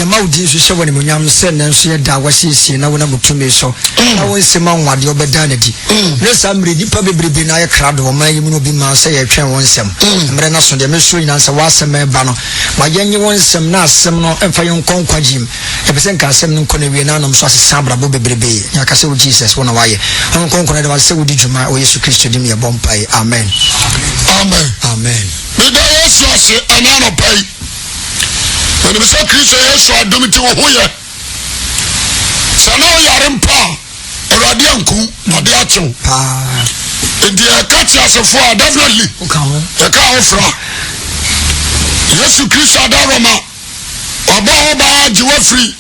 Yamaudi, so when Munyam send and see a dawasi, now when I'm to me so. I will say, Mount what your bedanity. No, somebody, you probably be na a crowd or my you be my say a train one some. Renas on the mystery and answer was a man banner. My young one some nas, some no, and for young conquajim. A percent can send Conevianum, so Sabra Bobby Brebe, Yakaso Jesus, one away. I'm conquered, I say, would you my way to Christ to me a bompay. Amen. Amen. Amen. The day is an anno pay. When the Mr. Christian is so I do it to a hoya. So now you are in power. Or a dianku, or the actual. In the catch as a four, definitely. The cow fra. Yes, you Christian Daroma. Oba, you were free.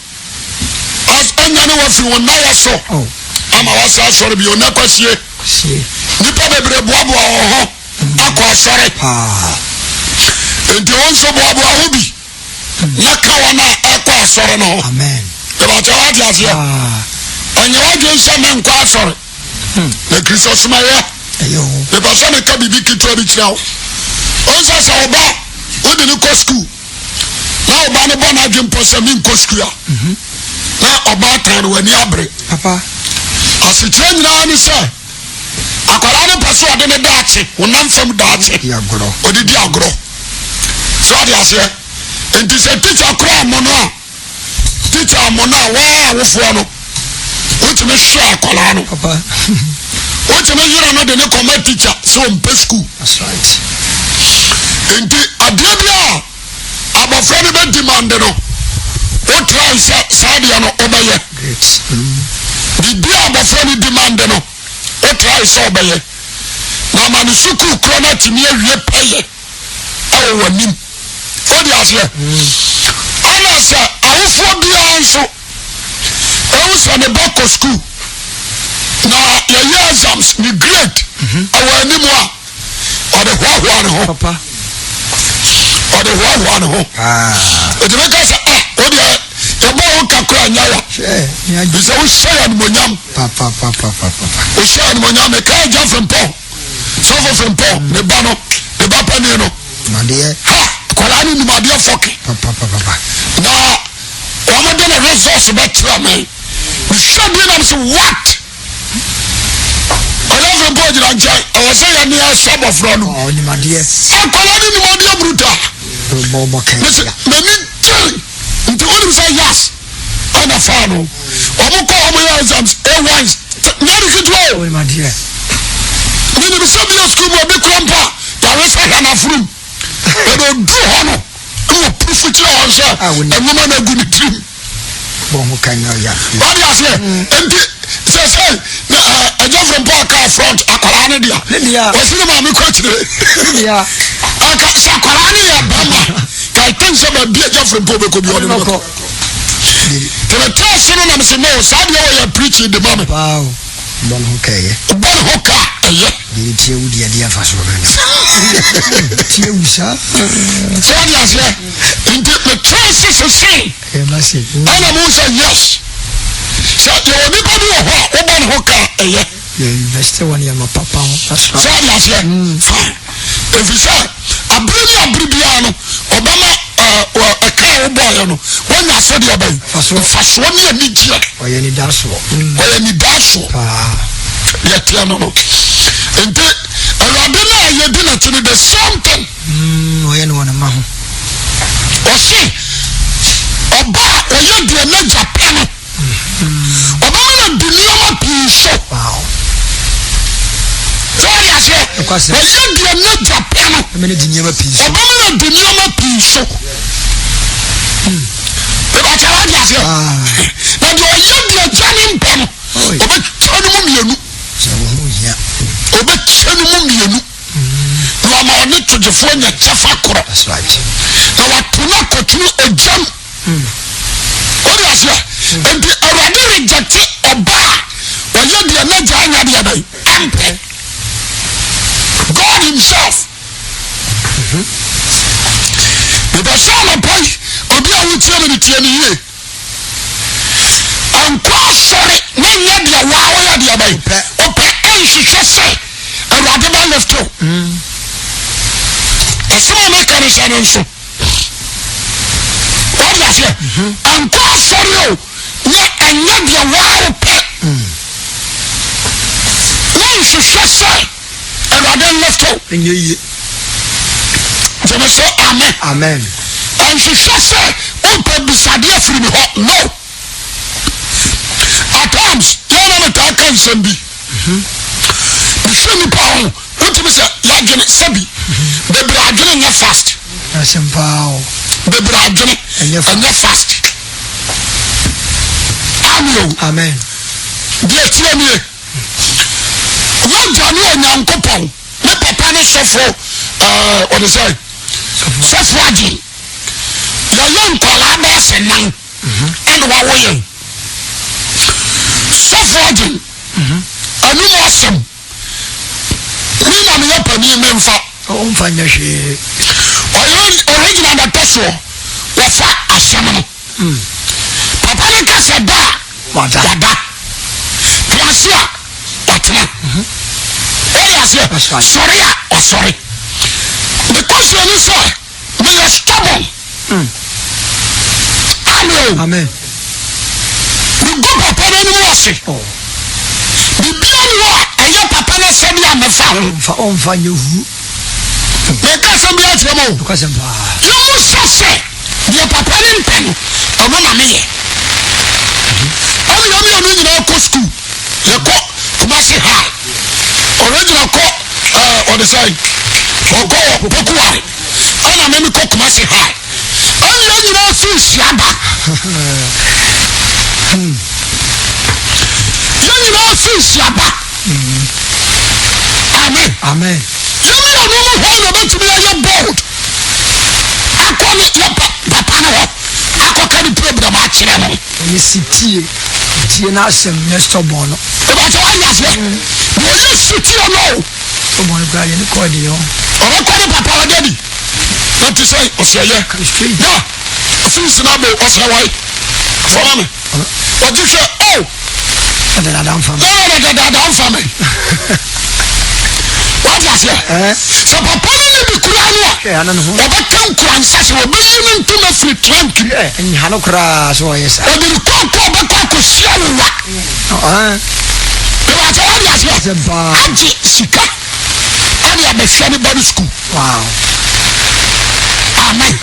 As any one free one now so. I'm a sorry, be on never see. Nipa bebre boabo ho. Akwa sorry. Enti wonso boabo ahobi. Naka wana akwa sorry no. Amen. Eba tawa ti asia. Onye wadwe nso me nkwa sorry. Na Kristo smaye. Ayo. Eba so me ka bibi kitwa bi kirawo. Onso sa oba, odi ni ko school. Na oba ne bona adwem posa mi nko school a. Na oba tan wani abre. Papa. Asikyire nyina ni se. Akwara ne paso ade ne daache, wonam fam daache. Di agoro. Odi di agoro. So ade ase. Enti se teacher kra mono. Teacher mono wa awofo no. Wotime hwe akwara no. Papa. Wotime yira no de ne command teacher so mpe school. That's right. Enti ade bia abofra ne be demand no. What try sadia no obeye. Great. The bia abofra ne demand no. What try so obeye. Na mani suku krona timi awie peye. Awo wanim. Odi ase. Ana sa awofo bia nso. Ewu sa ne back to school. Na ye exams ni grade. Awo anim a. Ode hwa no ho. Papa. Ode hwa no ho. Odi make say odi ebo kakra nyawa. Bisa wo share monyam. Papa. O share monyam e ka ja from Paul. So from Paul ne ba no, ne ba pa ne no. Na de Ha, kwala ni ma de foke. Papa. Na o mo de na resource be tra me. We should be am so what? Kwala from Paul jira nchai, o say ya ni asab of run. Oh, ni ma de. Kwala ni mo de bruta. Bobo ke. Me ni tell. Nti woni say yes. Ana fa no. O mo ko o mo exams A1. Nyari kitwo. Oh, ni ma de. Ni be so be school mo be krampa. Ya resa na frum. E do do hono. Ko profit on say. E mo na gu ni trim. Bobo kan ya. What you say? Enti say I just from park front akwara ne dia. Ne dia. O sinu ma me ko kire. Ne dia. Aka sakwara ne ya bamba. Ka tin say ba bia just from po be ko bi o ne ko. The test no na me say no, sabi o ya preach the moment. Wow. Bon hokaye. Bon hoka. Ni tie wudi ya dia faso bana. Tie usa. So ya say, the test is say. Massive. Ana mo say yes. So you ni pa bi o bon hoka eye. You invest one ya my papa. That's right. So ya say. If you say abria no, Obama a car boy no. When you said you ben. Faso ni ani dia. Oye ni daso. Oye ni daso. Yet ya no. Ente awade na ye di na tini the same thing. Oye no na ma ho. O si oba oye di na Japan. Oba na dunia ma piso. Wow. So ya say oye di na Japan. Me di nyama piso. Oba na dunia ma piso. Eba cha wa ya say. Na di oye di Japan mpam. Oba chanu mu mienu. Obe chenu mu mienu. Na ma oni tujefo nya chafa koro. That's right. Na watuna kotunu ejam. Ori asia. Enti awade reject oba. Oye dia na janya dia bai. Ampe. God himself. Eba sala pai. Obi a wutie me tie ni ye. Anko sorry. Na ye dia wa ya dia bai. Ope enhihwe se. Awade ba left you. Esimo me kan say no so. What you aseɛ ankɔ asɔre o na ɛnyɛ deɛ waa pɛ nhwehwɛ sɛ Awurade nlɛfto ɛnyɛ yie gyeme sɛ amen nhwehwɛ sɛ wopɛ bisadeɛ afiri me hɔ no at times yɛna metaa ka nsɛm bi mehwɛ nipa ho wotumi sɛ yɛadwene sɛbi bebree adwene nyɛ fast bebree adwene ɛnyɛ fast amen deɛ tiɛ nie wagya ne Onyankopɔn ne papa ne sɔfo ɔde sɛ sɔfo agye yɛyɛ nkwalaa bɛɛ sɛ nan ɛne wawo yɛn sɔfo agye ɛno mu asɛm me na meyɛ pani memfa ɔmfa nyɛ hwee original dɛtɔ soɔ wɔfa asɛm no papa ne ka sɛ da a wada tease a watena ɔyɛ aseɛ sɔre a ɔsɔre the question is sɛ meyɛ stubborn amen mego papa no anim ase bibia ne hɔ a ɛyɛ papa no sɛm yɛ mefa ho ɔmfa nyɛ hu meka sɛm bi akyerɛ ma o yɛmu sɛ sɛ deɛ papa ne mpɛ no ɔno na meyɛ ɔne yɛmeyɛno nyinaa kɔ skul yɛkɔ Kumasi High original kɔ ɔde sɛ ɔkɔ Bokuware ɛna meme kɔ Kumasi High ɛne yɛ nyinaa fi Hyiaba yɛ nyinaa fi Hyiaba amen yɛmeyɛ no mu hɔ na bɛtumi yɛyɛ bold akɔ ne yɛ papa no hɔ akɔka ne program akyerɛ no ɛyɛ si tie no asɛm ne stɔbɔn no ɛbɛsɛ woayɛ aseɛ na ɔyɛ sitie no stɔbɔn no koraa yɛne kɔɔ de yɛ hɔ ɔbɛkɔ ne papa ɔda di na te sɛ ɔsɛyɛ na ɔfensina bo ɔsɛ wae fɔma me ɔgye hwɛ dada mfa me wate aseɛ sɛ papa no ne bi kura no a ɔbɛka nkuransa sɛ wɔbɛyi no ntom afiri trankiri ɛnya no koraa sɛ ɔyɛ sa ɔde ne kɔnkɔ ɔbɛkɔ akɔhyia wowa ɛwate wade aseɛ agye sika ade abɛhwɛ ne bɔne skul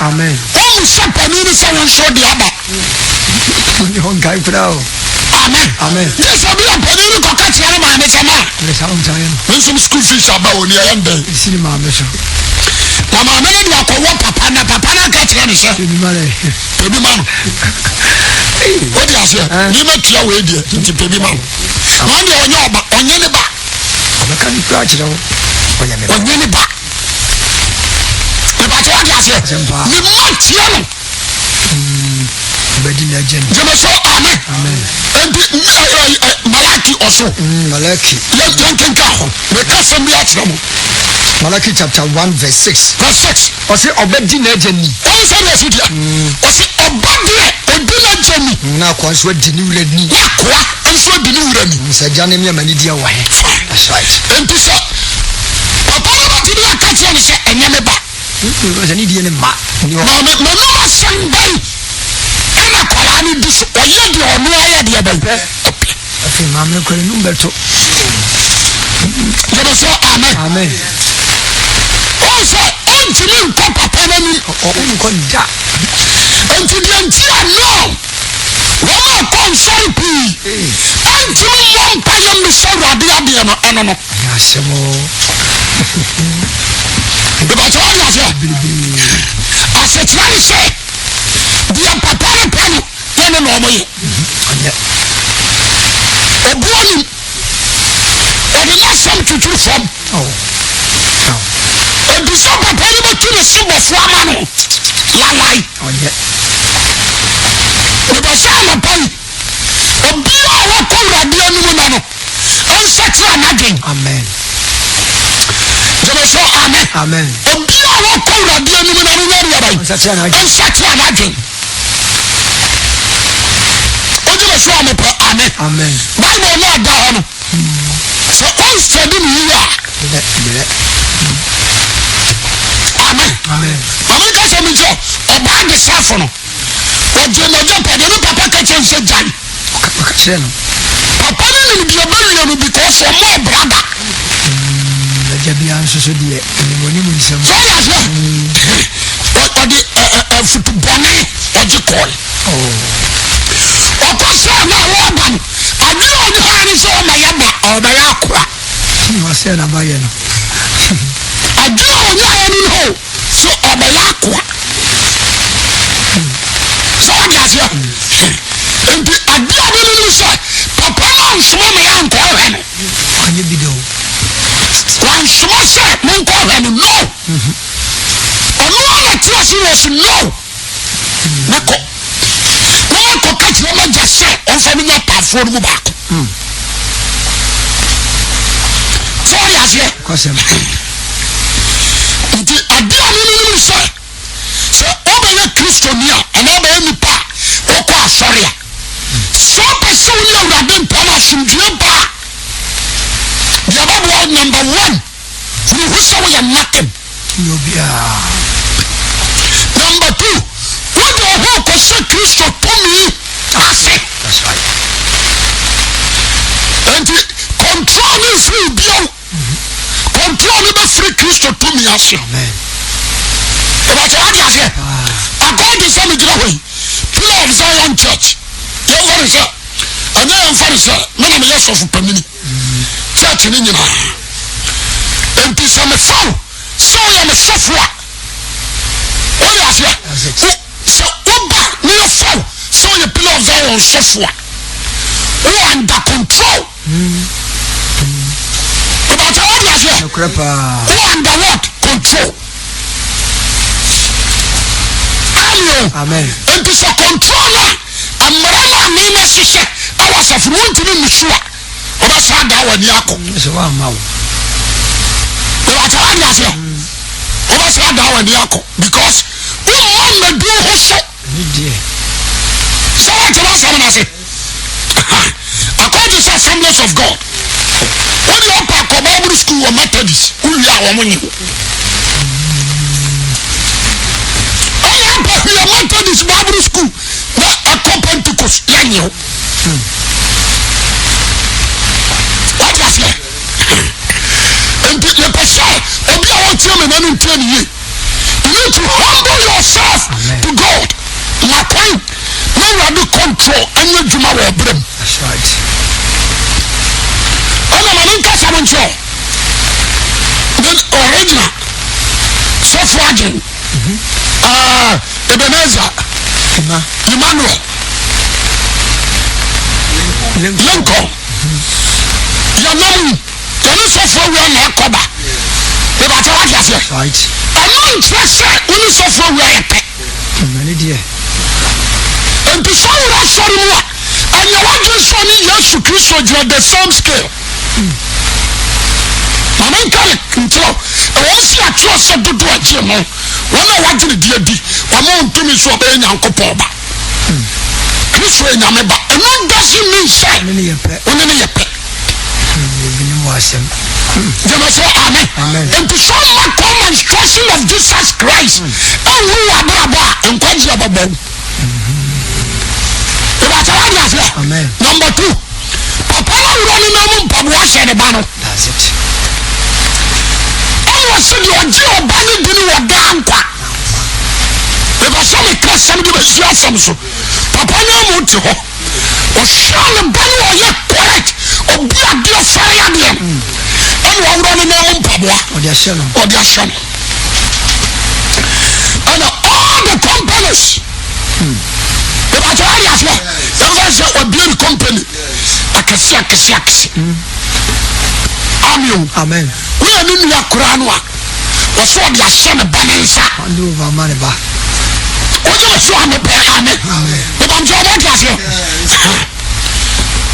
amen ɔmu sɛ pani ne sɛ wo nso de aba ɔnkae koraa o amen yɛ sɛ bi a pani ne kɔka kyerɛ ne maame sɛ ma nsom school fees aba wɔ ne ɛyɛ ndɛn sini maame so na maame no de akɔwɔ papa no aka kyerɛ ne sɛ ebi ma no wode aseɛ nneɛma tua wɔ adiɛ nti pɛbi ma no na ɔne ɔnyɛ ɔba ɔnyɛ ne ba ɔbɛka ne kura kyerɛ wo ɔnyɛ ne ba ɛbɛkyɛ wode aseɛ ne ma tia no bɛdi na agya gyeme so amen enti Malaki ɔso Malaki yɛnkenka ho meka sɛm bi akyerɛ mo Malaki chapter 1 verse 6 ɔse ɔbɛdi na agya ni ɔne sɛ ne ɛsi deɛ ɔse ɔba deɛ ɔdi na agya ni na akoa nso adi ne wura ni na akoa nso adi ne wura ni sɛ agya ne mmiɛma ne di awɔ he that's right enti sɛ papa no bɛtumi aka kyerɛ ne sɛ ɛnyɛ me ba sɛ ne die ne ma manom asɛm bɛn ɛna kwalaa ne di so ɔyɛ deɛ ɔno ayɛ deɛ bɛn afei maame kwale no mbɛto gyeme sɛ amen ɔsɛ ɔntumi nkɔ papa no anim ɔnkɔ da enti deɛ nti a no wɔma akɔ nsɔre pii ɔntumi mmɔ mpayɛ mmesɛ Awurade adeɛ no ɛno no asɛm bɛbɛkyɛ wode aseɛ asekyerɛ ne sɛ deɛ papa no pɛ no yɛne na ɔmɔyɛ ɔboa nim ɔde ne asɛm twitwiri fam ɛdu sɛ papa no bɛtu ne se bɔfo ama no lalae mebɛsɛ anɔpa yi obia a wɔkɔ Awurade anim na no ɔnsɛkyerɛ n'adwen amen gyeme so amen obia a wɔkɔ Awurade anim na no nyɛ deɛbɛn ɔnsɛkyerɛ n'adwen ogyeme so amepɛ amen bible no ada hɔ no sɛ ɔnstɛde ne yie a amen mameka sɛ me sɛ ɔbaa de safo no ɔgye kyerɛ no papa ne nim deɛ bɛwie no because ɔmo brada agya bia nso so deɛ animɔnim nsɛm so yɛ sɛ ɔde futubɔne ɔgye kɔɔe ɔkɔ sɛ na wɔba no ade a ɔde haa ne sɛ ɔmɛyɛ ba ɔbɛyɛ akora wasɛ na bayɛ no ade a ɔnyaeɛ no no sɛ ɔbɛyɛ akoa sɛ ɔde aseɛ nti ade a menim sɛ papa no ansoma me yɛnkɔhwɛ no ɔnyɛ bi dɛ o wansoma sɛ menkɔhwɛ no no ɔno ana tea se wɔ so no mekɔ na makɔka kyerɛ magya sɛ ɔmfa menya paafoɔ no mu baako sɛ ɔde aseɛ kɔsɛm nti ade a menim sɛ sɛ ɔbɛyɛ kristoni a anaa ɔbɛyɛ nipa a wɔkɔ asɔre a sɛ ɔpɛ sɛ wo ne awurade mpa no asomdwue ba a deɛ bɛboa number 1 wohu sɛ woyɛ nakem nyɛ obiaa number 2 wode ɔho kɔsɛ kristo tumi ase enti control ne mfiri bio control ne bɛfiri kristo tumi ase ɛbɛkyɛ wode aseɛ according sɛ megyina hɔ yi Pillar of Zion Church yɛmfa ne sɛ ɛnyɛ yɛmfa ne sɛ mena meyɛ sɔfo panini church ne nyinaa enti sɛ mefaw sɛ woyɛ me sɔfo a wode aseɛ sɛ woba ne yɛfaw sɛ woyɛ Pillar of Zion sɔfo a wo under control ɛbɛkyɛ wode aseɛ wo under what control amen enti sɛ control a mmara no a meme hyehyɛ ɛwɔ asafo no wontimi nnusu a wɔbɛsa da w'ani akɔ sɛ woamma wo ɛbɛkyɛ wode aseɛ wɔbɛsa da w'ani akɔ because womma mmadu ho so sɛ woatena asɛm no ase according to Assemblies of God wode ɔpa akɔ Bible school wɔ Methodist wowie a wɔmo nye we are Methodist Bible school na ɛkɔ Pentecost yɛnyɛ wo wode aseɛ nti yɛpɛ sɛ obi a wɔntie me na no ntie ne yie you need to humble yourself to God na kwan na Awurade control ɛnyɛ dwuma wɔ ɔberɛ mu ɛna ma ne nkasa mo nkyerɛ the original sɔfo agyen Ebenezer Emmanuel Lincoln Yanam yɛne sɔfoɔ wia na ɛkɔba ɛbɛkyɛ wade aseɛ ɛno nkyerɛ sɛ wone sɔfoɔ wia yɛpɛ enti sɛ wowura asɔre mu a ɛnyɛ wagye sɛ ne Yesu Kristo gyina the same scale ma menka nkyerɛ ɛwɔ si akyerɛ sɛ dodo akyie no wɔn a wagye ne deɛ di wɔn a ntumi so ɔbɛyɛ Nyankopɔn ba Kristo yɛ Nyame ba ɛno doesn't mean sɛ wɔn ne yɛ pɛ jẹ́nà sọ amen nti so ma common instruction of Jesus Christ ẹ̀wù wà bàbà nkwájú àbàbọ̀ ìbàtà wà ní àfẹ́ number 2 papa náà wúrọ̀ nínú ẹ̀mú mpàbọ̀ ọ̀ṣẹ̀ ní bá no ẹ̀wọ̀ sí ni ọ̀jẹ̀ ọba ní bí ni wọ̀ dá nkwa ìbàtà mi ká sẹ́mi bí bẹ̀ sí àsẹ̀m so papa náà mú ti họ ọ̀ṣẹ̀ ní bá ní ọ̀yẹ́ correct obi adi ọ̀fẹ́rẹ́ adìẹ ẹ̀wọ̀ wúrọ̀ nínú ẹ̀mú mpàbọ̀ ọ̀dẹ̀ ahyẹ́ no ẹ̀nà all the companies ìbàtà wà ní àfẹ́ yẹn sẹ ọbẹ̀ ní company akẹsí amen wọ́n yẹ ní nìyà kura nù a wọ́n sọ ọ̀dẹ̀ ahyẹ́ ní ba ní nsa wọ́n yẹ sọ àmì bẹ́ẹ̀ amen ìbàtà wọ́n di àfẹ́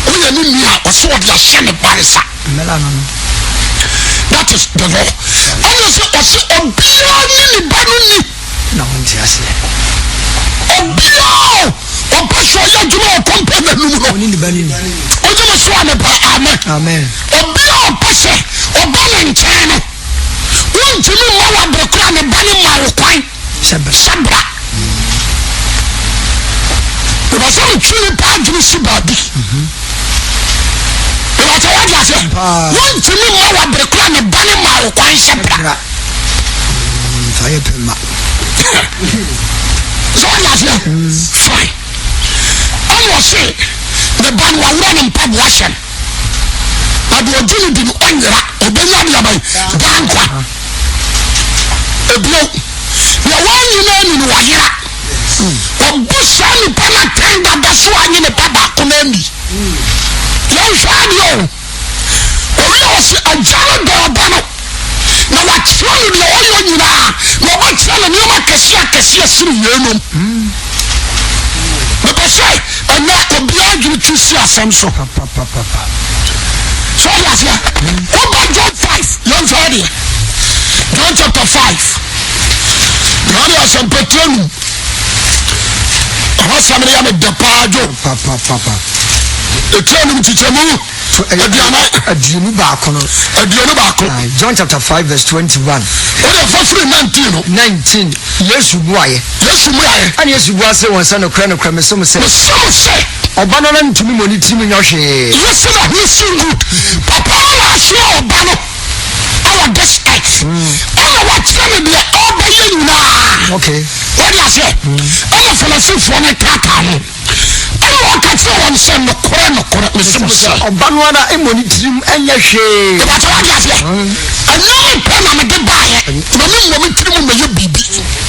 wọ́n yẹ ní nìyà wọ́n sọ ọ̀dẹ̀ ahyẹ́ ní ba ní nsa that is the law ẹni sẹ ọsẹ ọbíà ní ní ba ní ní ọbíà ọpẹsọ yẹ jùlọ ọkọmpẹ nínú lọ ọjọ́ sọ àmì bẹ́ẹ̀ amen ọbíà ọpẹsẹ ọba ní nkyẹn no wọ́n ti mi mọ wà bẹ̀rẹ̀ kúrò àmì bá ní màá wò kwan sábà Because I'm truly bad to see baby. But I want to say, one to me, I want to climb a banner mile, quite separate. Fire Pima. So I say, fine. I will say, the ban will run and pub washing. But the agility to Andra, or Benyamin by Banqua. A blow. The one you know in Wahira. Or Bushani Panatanga, that's why in the Papa Comendi. Young Shadow. Or else a Jared Barbano. Now what's wrong with the oil you are? Now what's wrong with your Cassia Siriano? Because I know a blind you to see a Samson. So I was here. What about John 5? Young Friday. John chapter 5. God has some patron. I was somebody on a departure. Papa. The turn to Chamu. John chapter 5 verse 21. 19. Yes, why? And yes, you was one son of Crown of Cramasom said, Obana to me when it's in your shade. Yes, listen good. Papa, I saw Obano. Our best ex. I watch them be all by you now. Okay. What I say? I'm a philosopher on a cat. I can say one son of Crown of Obanwana Emonitim and Yashe. That's what I say. I know a pen on a good buy. No woman to you be.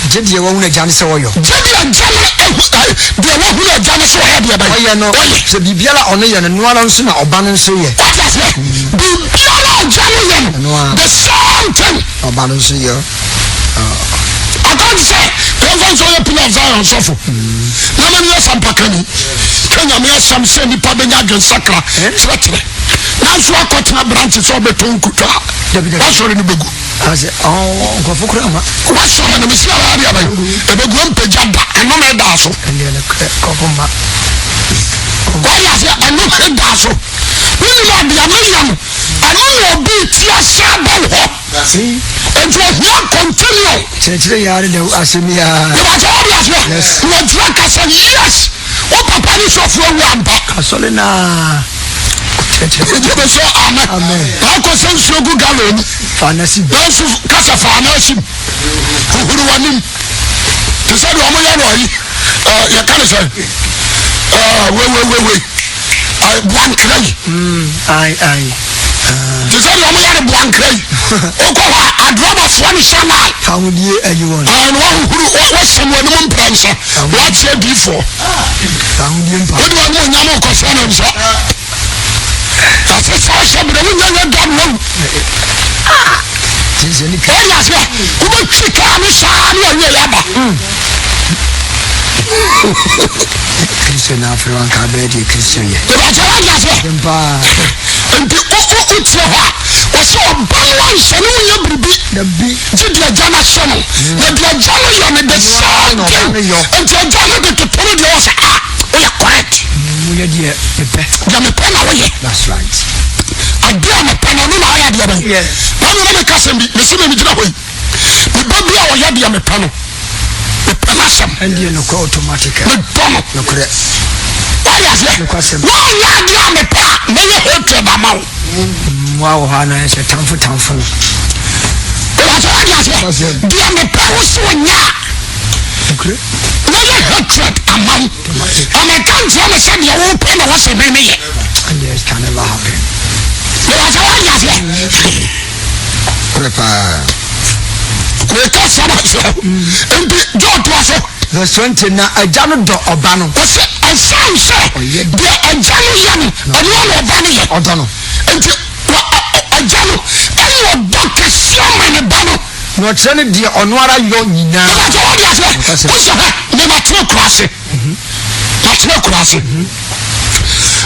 Jedi won't a Janice oil. Jedi and the one who are Janice oil. I know. So be Biala on the and one on Suna Obanan Suya. What I say? Be Biala Janice. The same thing. Obanan Suya. I can't say. Don't say a pillar of Zion suffer. No one knows some Pakani. Kenya me some say ni pa benya dwen sakra tretre na so akotena branches so beton kuta wa so re ni begu ase go fukura ma wa so na me sia wa dia ba e begu ampeja da eno me da so ene ne ko bomba wa ya se eno me da so ni ma dia me yam ani obi ti asa ba ho and you continue chechire yare da asemia wa so dia so wa drink as yes o papa ni so fo wi amba asolena ejebe so amen ako sensu ogu galon fanasi bensu kasa fanasi huru wanim to say do omo ya no yi ya kan say we blank cray ai to say do omo ya no blank cray o ko ha adroba fo ni shanai kawudie ayiwon and one huru o someone mo pransa what say before kawudie mpa o do mo nyamo ko sana nso that's so some the one you done wrong tinse ni ka ya se ko mo chika mi sa ni awie ya ba Christian African Kabedi Christian ye ba ja ya se mpa nti o tire ha o so balance shanu ya bribi da bi jidi ajana shanu na di ajana ya me the same nti ajana de to toro de o sa o ya correct mu ye die pepe ya me pe na wo ye that's right adia me pe na no na ya dia ba yes pa no me kasem bi me se me gina ho yi me ba bia o ya dia me pe no me pe na sam and you no ko automatic me dono no correct why is it no ya dia me pe me ye hate ba ma wow hana is a tamfu that's what I say dia me pe wo so nya okay no ye hatred amount and I can't tell me say you won't pay no what say me ye and this can never happen that's what I say prepare we can say and don't was verse 20 na ajano do obano o say I say dia ajano yan ono no obano ye odono and ajano ayo doctor siama ne bano no trene dia ono ara yo nyina that's what I say ne ma tro krase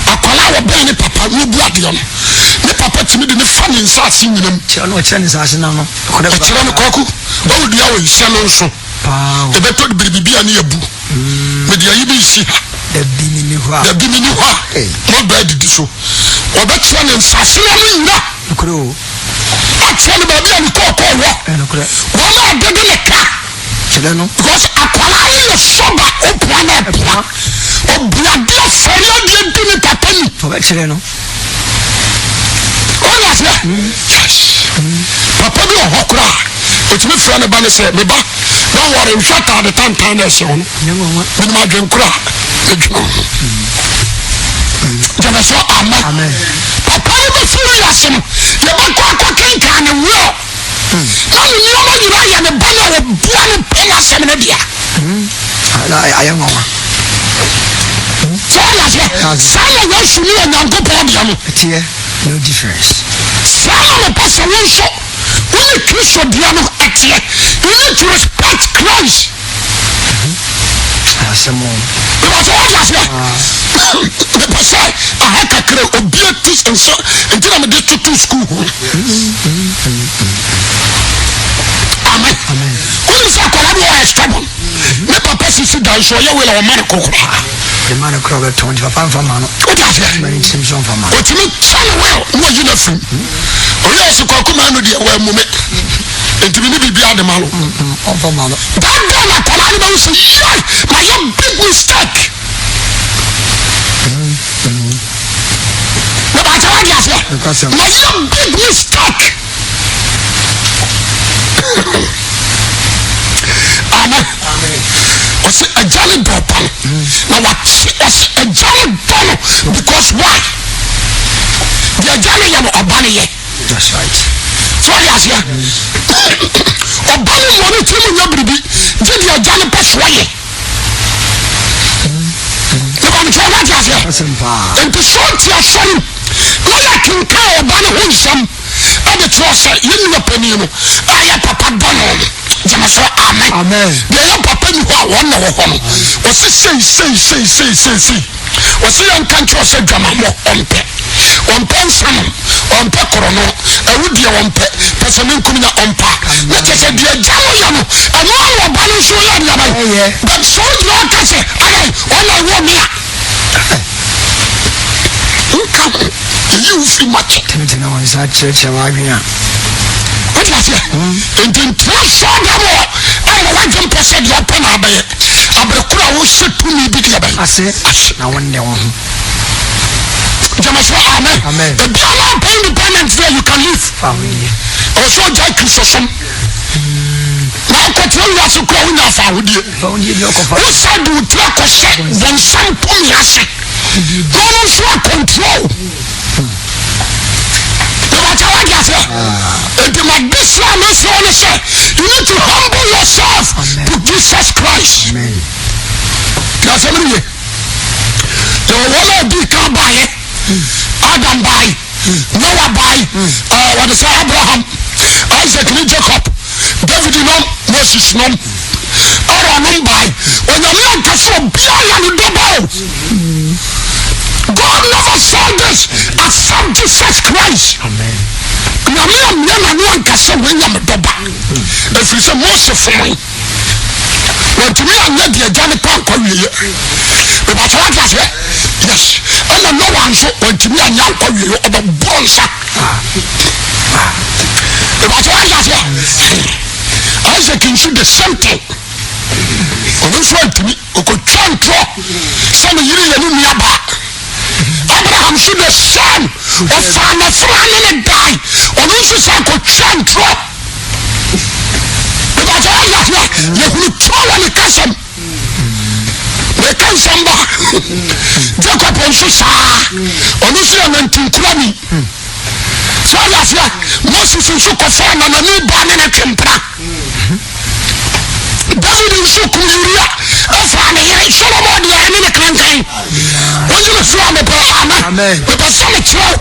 akola wo be ne papa wo bu ade no ne papa timi de ne fa ne nsase nyinam kira no kira ne nsase na no kira no koku wo dia wo hia no nso paa e beto de bibia ne yabu me dia yi bi si da bi ni ho no bad di so wo be kira ne nsase no nyina kuro akira ne ba bia ne kokko wo no kuro wo na de ne ka kira no because akola ye soba Opana Pua, Obladi Foria Dini Papani. Oh, yes, Papa be a hokra. It's me friend about say, me ba. Don't worry, shut out the time nation. With my drink cra. Jamaso amen. Papa be furious. The back can will. Now you know you are the banner of one pillar seminaria. I am over. So some of us knew and go podium. No difference. Some of the person will show. When you kiss your piano at you, you need to respect Christ. Some more. Because all of the person I had to create objectives and so until I'm addicted to school. Amen. When you say Colorado is stubborn, my papa says that so you will man cook. The man of Kroger 20 Papa from Mano. What is it? Many Simpson from Mano. What you mean? Well, no, you know, oh, yes, you call command with the well moment. And to be beyond the Mano. Of a Mano. That girl, I call out and say, my young big mistake. No matter what you say, my young big mistake. Amen. I say a jolly papa. Now what? A jolly dollar because why? The jolly yam obani. That's right. So yes, yeah. Obani money to me no baby. Did the jolly pass way? The one tell what yes, yeah. And to short your son. No ya can call obani who some. And the trust you know penny. I am papa Donald. Jamaso amen. Amen. The young papa knew how one of them was say. Was he on country or said Jamamo on pension, on pecorono, a would be on person coming on park. Let us say, dear Jammo, and all of Balusu, but so long as I want me. You feel much. No one is at church. What was it? And then trust on them all. And one jump said, your pen, Abakura will sit to me big. I said, I wonder. Jamaso, amen. Amen. The Biala pay independence there, you can live. Family. Also, Jack Christopher. Now, continue as you call in our family. Who said you take a set, then some pony as it. Don't show control. And the Islam is on say, you need to humble yourself to Jesus Christ. Amen. That's every year. The one be come by Adam by Noah by what is Abraham, Isaac, Jacob, David, Moses, Aaron by when the man can so double. God never saw this except Jesus Christ. Amen. One can say when you're a double. If it's a most of me, when to me, I'm not the Johnny Park. But what was it? Yes, and no one so when to me, I'm young for you or the bones. But what was it? Isaac can see the same thing. On this one to me, who could try some of you in your back. Abraham should the son of Father and die. Or this is like a chantro. Because all that you will tell on the cousin. The cousin back. Jacob also saw. Or this is an anti-crummy. So that's why Moses is so confirmed and a new ban in a tempera. David is so cool. Solomon, the enemy in the country. When you from the Amen. But the same true.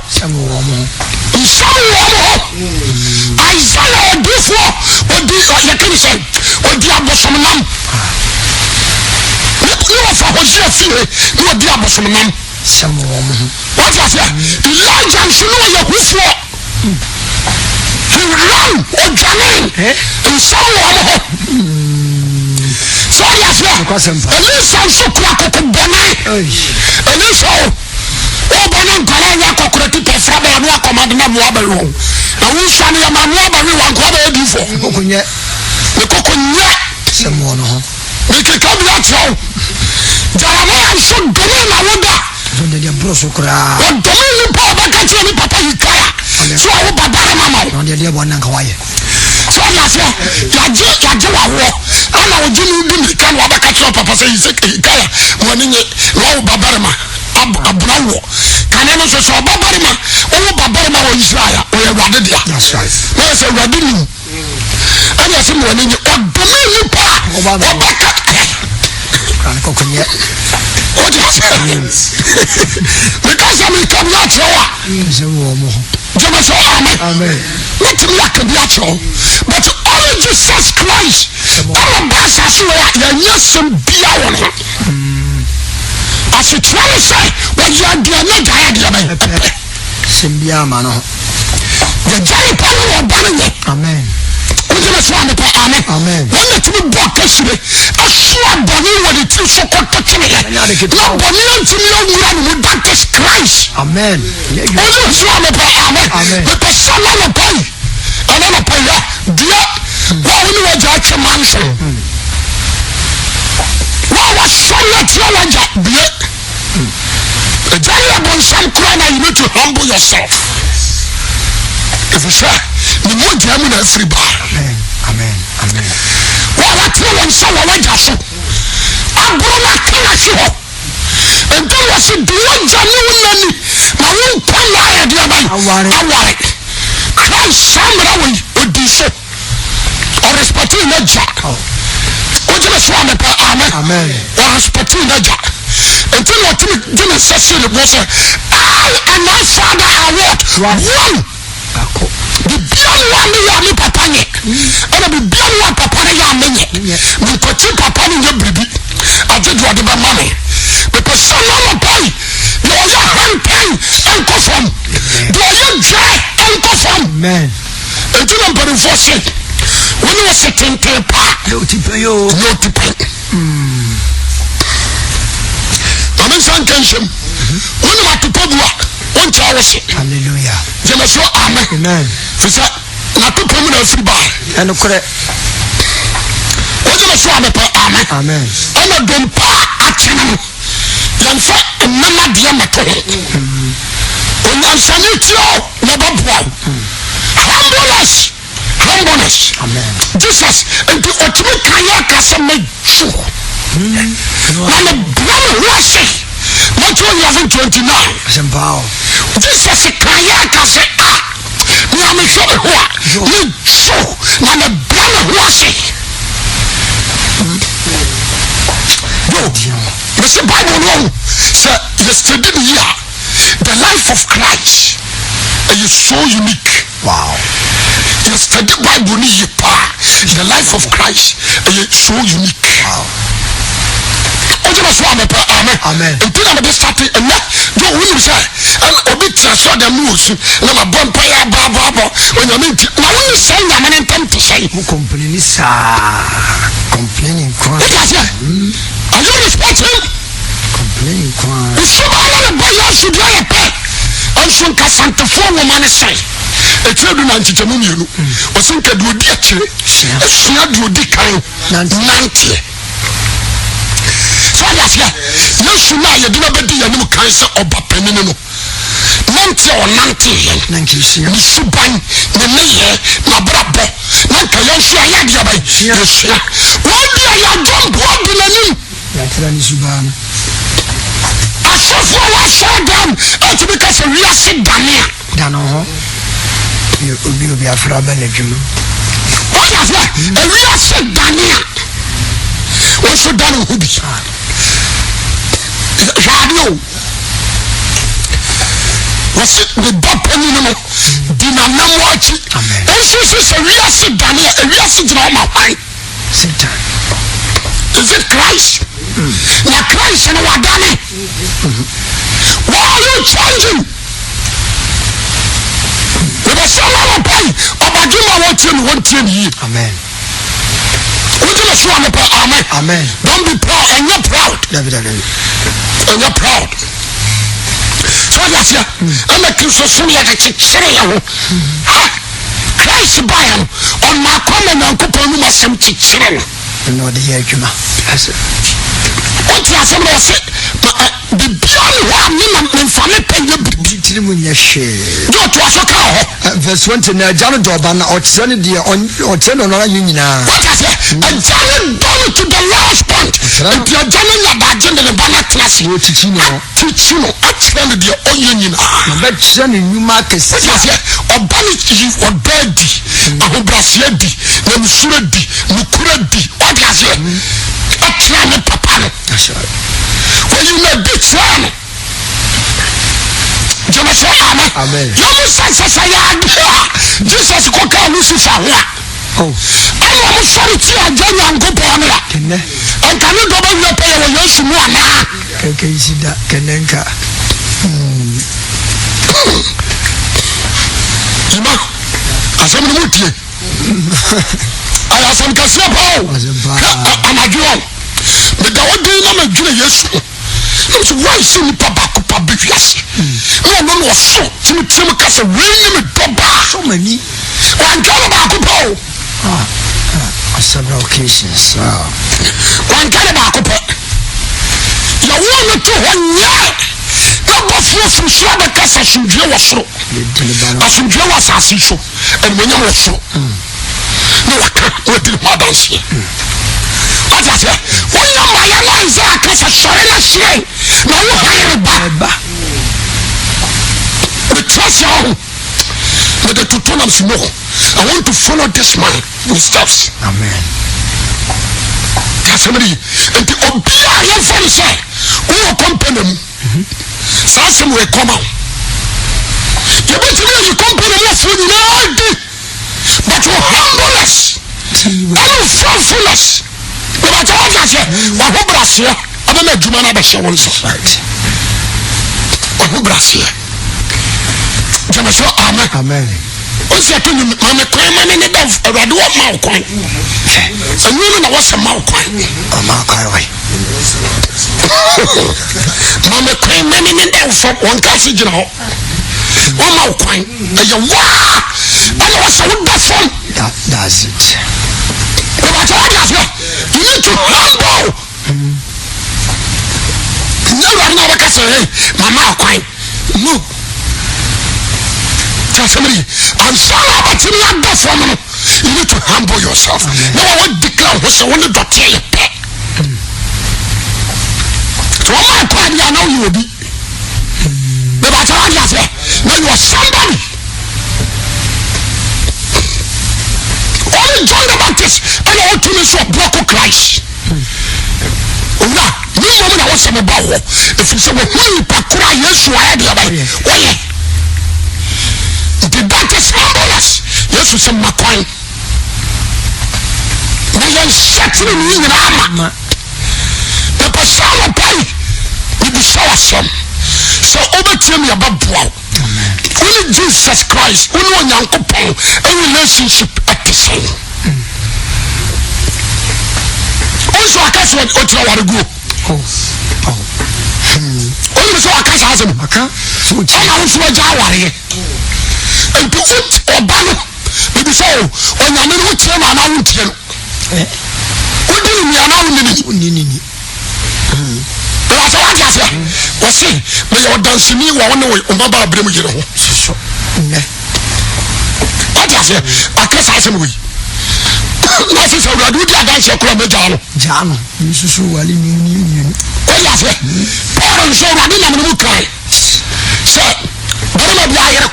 Isaiah before or the you can say or the Abosomam. You are for Hosea fear, you are the Abosomam. What was that? Elijah should know your before. He ran or Janine in some so yes, at least I'm so crack at the bonnet. At least all Bonan Kalaya cockroach from a command of Wabberoo. And we shall be a man one quarter before. The cocoon, someone. Make it come out. sukura odome nipa obakati ni papa Hikaya so wo babare mama no de bonna nka waye so yaje wawo ana ojinu di mirika no obakati papa say Hikaya woni nye wo babare ma abrawo kane no so babare ma wo babare ma wo Israel wo Awurade dia that's right no say Awurade ni ana se mo woni nye odome nipa obakati kan ko kunye what is because I'm come natural je wo mo Jama say amen what me akabiacho but only Jesus Christ our boss as we are yesem bia won as you try to say when you are there no jaya simbia ma no the jaya power of banning amen ojema so amen when the two block kasire asua boni wodi ti so kokotene na boni antimi awura no that is Christ amen ojema so amen the person na pai ana na pai ya dia wa woni wa ja chemanse wa shalla theology bie ejaya bon sam kwana you need to humble yourself if you say ni mo jamu na free bar amen wa tell so wa jaso agoro na kana si ho ento wa si duwa jamu nani na won kwala ya dia bai aware Christ samra we odiso or respecting na ja ojema so amen or respecting na ja ento na timi dina sese le bo say I and my father are one the biawa me ya me papa nye ana be biawa papa ne ya menye me kochi papa ne bribi ajedu ade ba mame me person no pai no ya hantai enko from do you dry enko from amen enti na mpare force when you sitting pa no tipayo amen san kensem when you atopobua on chawose hallelujah jema so amen fisa na to pomu na free bar eno kore ojema so amen ana dom pa achana yanfa mama dia mato onyansani tio na babwa humbleness amen Jesus and otimi kaya kasa meju na me blam wase Matthew 11:29 sembao Jesus kaya kasa na me so ho ni so na me blam wase the Bible no say yesterday here the life of Christ is so unique. wow yesterday Bible ni the life of Christ is so unique. wow ojema so amen enti na be start and do we say and obi transfer dem no osu na ma bompa ya baba onyame na we say nyame ne ntem to say who complaining kwa are you respecting complaining kwa so all the boy should be a pet and so kasante fo woman say echedu na nchichemu mienu osinka de odi akire esua de odi kan nantie so ya yesu na ye de na bedi yanim kan se oba panini no nantie o nantie ni suban ne meye na brabo na ka yesu aya de abai yesu won dia ya jombo abinanim ya tira ni subana asofo wa shadam etibi ka se wiase dania dano ho obi afra bana dwuma oya fa wiase dania o so dano ho bi radio wasi the bapani no dina namwachi enso se wiase dania wiase dina ma pai Satan is it Christ na Christ na wadani why are you changing the same pai obadima wontie ni amen ojema so amen don't be proud and you're proud David and you're proud so that's ya I'm a Christian so ya ka chire ya ho Christ buy him on my common and couple no masem chire no de ye adwuma ase o ti asem no se the beyond one ni na mfane panye bibi tiri mu nya hwe do to aso ka ho verse 20 na jano do ba na otse ne de otse no na nyina what I say and jano down to the last point and the jano na ba jende ne ba na class o chichi no atse ne de onye nyina na ba tse ne nyuma kese what I say obani yi obedi ahobrasia di na musura di mukura di what I say atse ne papa no when you may be trying Jemese amen you say Jesus ko ka Lucifer ho I am sorry to Ajanya Ngopo na kenne and can you go back your pay when you should know na keke isida kenenka ima asem no mutie aya sam kase pa amadio me da wodi na madwire Yesu so why see me papa bifias no no so tim kase we me doba so many one kind ba ko po several occasions one kind ba ko po ya won to honya na bofo fuso ba kase sundwe wo soro asundwe wo asase so and when you wo soro no waka we did my dance what I say when you my life are kase sore na shire na wo hire ba the trust you with the tutorials no I want to follow this man footsteps amen somebody and the obia you for say who company so some will come out you bet you company no food no but you humbleness and faithfulness but what I say wa ho brasia abana adwuma na ba hye won so right wa ho brasia Jamaso amen o se to ni mama kwan mama ne da awade wo ma kwan anu na wo se ma kwan ma kwan wai mama kwan mama ne da fo won ka se gina ho wo ma kwan ya wa ana wo se wo da fo that's it but what I say you need to humble never know what I say mama kwan no somebody and so about you need to humble yourself. No one declare who say only got here pay. So my plan you know you will be. But I tell you say now you are somebody. Only join the Baptist and I want to miss your block of Christ. Now, no woman I was about if you say who pakura Yesu ahead of me. Why? The Baptist humbleness. Yesu se makwan. Na yen settle ni nyama. The pastor pay. We be so awesome. So overcame your babwa. Only Jesus Christ, only Onyankopon, a relationship at the same. Also I can't what Otra want to go. Only so I can't have him. So I want to Jawari. And to put or banner, maybe so, when I know what I want to what do you mean? I know but I thought I said, was say, may your dance me one way, Baba Brim, you know. What I said, I can't say some way. That is how I do that dance your club, Jam, you so well in union. What I said, parents so I didn't know cry. Sir, but I'm a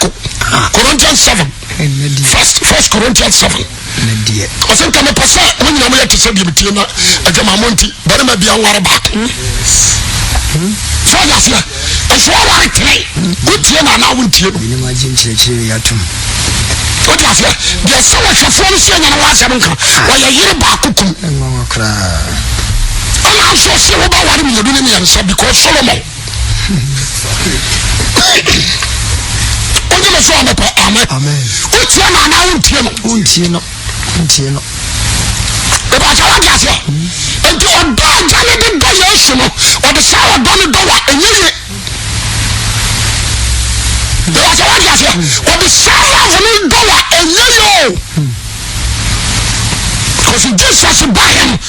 Corinthians 7. First Corinthians 7. I think I'm a pastor when you are to say the Tina at the Mamonti, but I'm a be a water back. So that's it. It's all right today. Good year now, won't you? Imagine Yatum. What was it? There's so much of friends saying in our seven while you hear about cooking. And I'm so sure about what you're doing because Solomon. Amen. What's your man? I won't you know. But I tell you, and to a dog, I didn't do or the sour dollar and you. But I tell you, or the sour dollar and you. because Jesus by him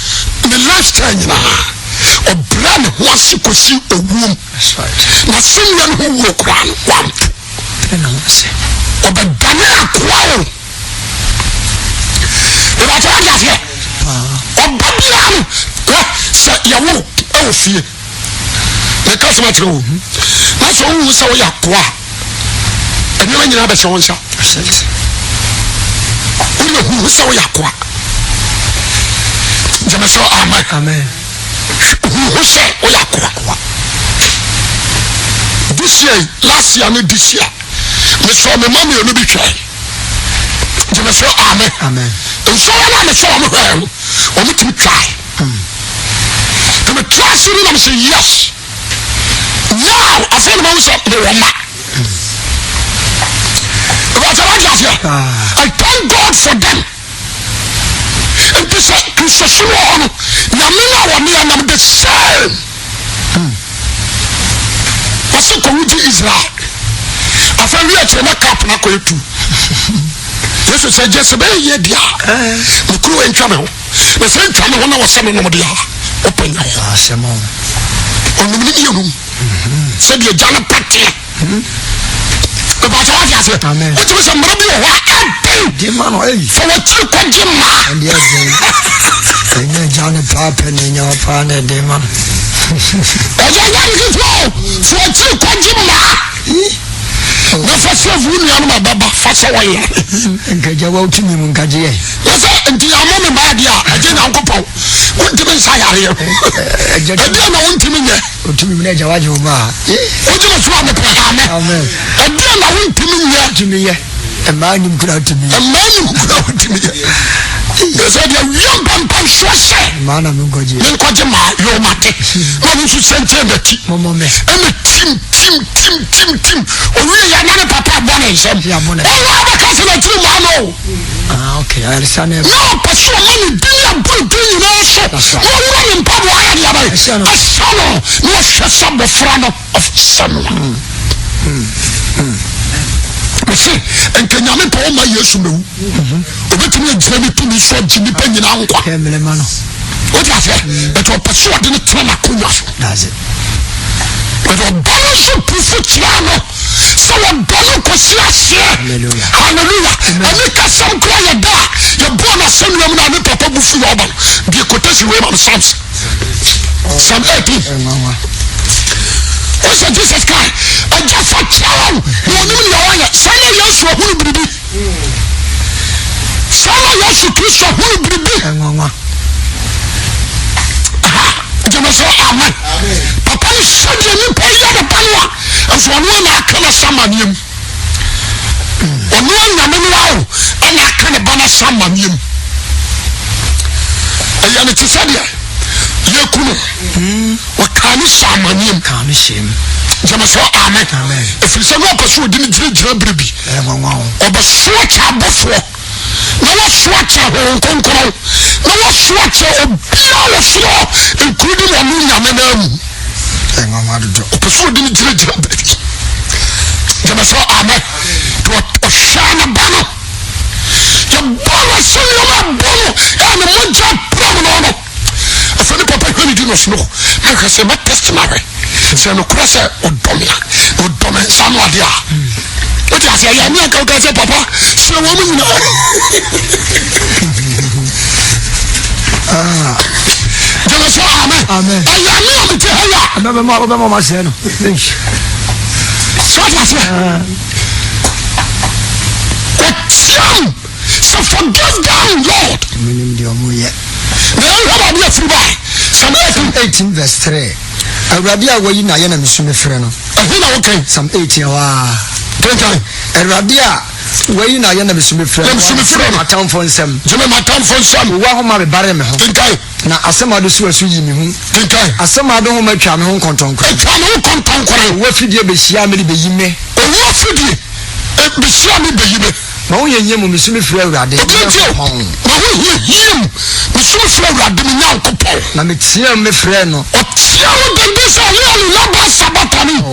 the lifestyle brand was kosi owum. That's right. Na sinyan who wo kwan wam. Obedane akwa. Eba to ya fe. Obabian se yawo e fie. Na ka so matro. Na so wu se wo yakwa. Eni ma nyina be se won sha. Wu se wo yakwa. Jama so amen. Amen. Who say we are kwa. This year, last year, and this year, me saw my mommy on the beach. You may say amen. Amen. And so I saw my hand on the try. And the try sitting and say yes. Now I feel about myself the woman. I thank God for them. And this is wrong. Namina wa me and the same. What's the community Israel? I found you at a cap na kwetu. This is a Jezebel ye dia. The crew in trouble. The same time when I was saying no dia. Open your eyes. On the minimum. Said you John Patty. About what you say. Amen. What was a maybe what demon for what you call demon. And yes, John Papa in your partner demon. For what you call demon. No first of all, my baba fast away. And get your out to me, Munkaji. Yes, and the amount of bad year, I didn't uncle. What do you say? I don't want to mean that. To me, Jawajuma. What do you want to put? Amen. I don't want to mean that to me. A man who could out to me. A man who could out to me. They said, young Pampan Swassa. Man, I'm going to go. Your mate. What is you send him? Mamma, and the team. Oh, really, another papa bonnet. Okay, I understand. No, but so many billion people, you know, so one in Pablo, a son of the front of someone. And can you make all my years to know? Let me examine to me so Jimmy Penny and what I said, but what pursued in the trauma. Does it? But a balance of Piano, so a balance of hallelujah. And make us some cry back. Your bonus send them on the papa buffy over the quotation of Psalms. Psalm 18. What's a Jesus guy? I just for town. You know your son of yours who will be. Son of yours who will be. Amen. Papa is suddenly you pay the power. And so when I can summon him. And when I'm in and I can abandon summon him. I am a Tisadia. Yakuno. What can you summon him? Can you see him? Jamaso, amen. If it's a no pursuit, didn't you baby? Or the swatch are before. No swatch are home control. No swatch are all including a new Yaman. And I'm out of the pursuit, didn't you baby? Jamaso, amen. To a shine banner. The banner, so you are banner, and the one job problem. If any papa really do not know, I can say my testimony. So no cross or dominant somewhat there. What I say, I'm not going to say, Papa, so woman. Amen. I never more of myself. So forgive them, Lord. Psalm 18 verse 3. Radia way na yana misume freno. Okay. Psalm 18 wa. Radia way na yana misume freno. Matam for nsem. Jeme matam for nsem. Wa ho ma be bare me ho. Na asema do so asu yi mi hu. Asema do ho ma twa me ho kontonko. Twa me ho kontonko. Wo fidie be hia me be yime. Wo fidie be hia me be yime. Ma wo yenye mo misume freno Awurade. Ma wo yiem. Misume freno Awurade me Nyankopon. Na me tie me freno.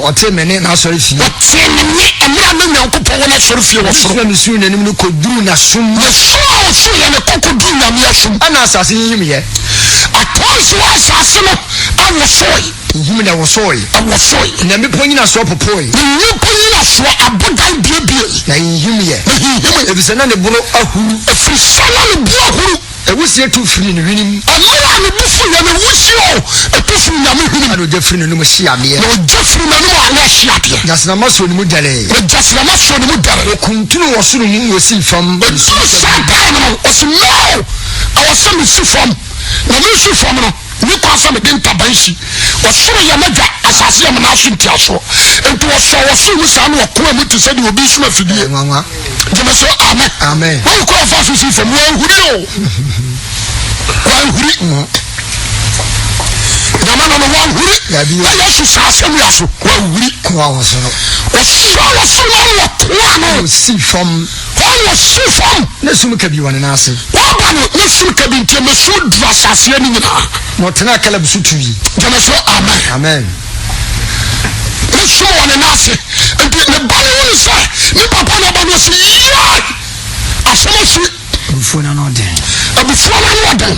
Ote mene na sorry fi. Ote mene amira me Nyankopon wona sɔre fie wɔ soro na mesu nanim no kɔduru n'asom na soro a wɔso yɛ ne kɔkɔduru nyame asom ana asase yim yɛ atɔnso asase no awosoe nhim na wɔsoe awosoe na mepɔ nyina soɔ popoe nnipa nyina soɔ abodan biebie na nhim yɛ na hinhim ebisɛ na ne boro ahuru ɛfiri sɛ na ne bo ahuru ewusie tu firi ne hwenem ɛmmerɛ a ne bo firi yɛ ne wusie o ɛtu firi nyame hwenem ana ogya firi n'anom hye adeɛ na ɔgya firi n'anom a ne ahye adeɛ gyasenama soɔ ne mu dalee na gyasenama soɔ ne mu dare ɔkuntunu wɔ soro mu wɔsii fam ɛduru saa daa no ɔse no ɛwɔ sɛ mesi fam na mesi fam no ne kwa sɛ mede ntaban hyi ɔsoro yɛ m'agya asase yɛ mena so ntiasoɔ enti wɔsɔ wɔsoro mu saa ne wɔkoa mu te sɛ deɛ obi som afidie nwanwa gyeme sɛ amen wɔnkora fa so si fam wanhuri o wanhuri nyama no no wanhuri na yesu saa asɛm yɛ so wanhuri koa wɔ soro ɔsɔ wɔsoro no ne wɔkoa no wɔsii fam wɔsi fam na sum ka bi wɔ ne n'ase wɔba no ne sum ka bi ntiɛ mɛsum duru asaseɛ no nyinaa na ɔtena Kaleb so tui gyeme so amen ne sum wɔ ne n'ase nti ne ba no wone sɛ ne papa no ba no sɛ yɛ asɛm asi abufuo na no ɔden abufuo no ne ɔden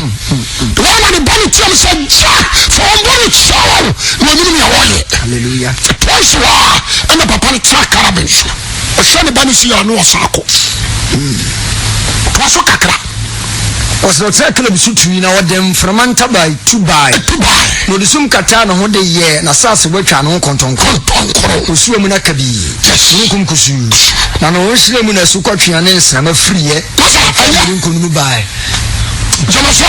wɔna ne ba no tiam sɛ gya fa ɔmbɔ no kyɛw na ɔnim nea wɔyɛ hallelujah twice hɔ a ɛna papa no tena karabin so ɔhwɛ ne ba no si yɛ ne ɔsa akɔ toa so kakra ɔsɛ ɔtena Kaleb so tui na ɔde mframa ntabae tubae na ɔde sum kata ne ho de yɛ n'asase wɔatwa ne ho kɔntɔnkɔrɔ ɔsua mu no aka bii nkom kusuu na na ɔnhyerɛ mu na asu kɔtwea ne nsrama firiɛ ɛde nkɔnum bae gyama so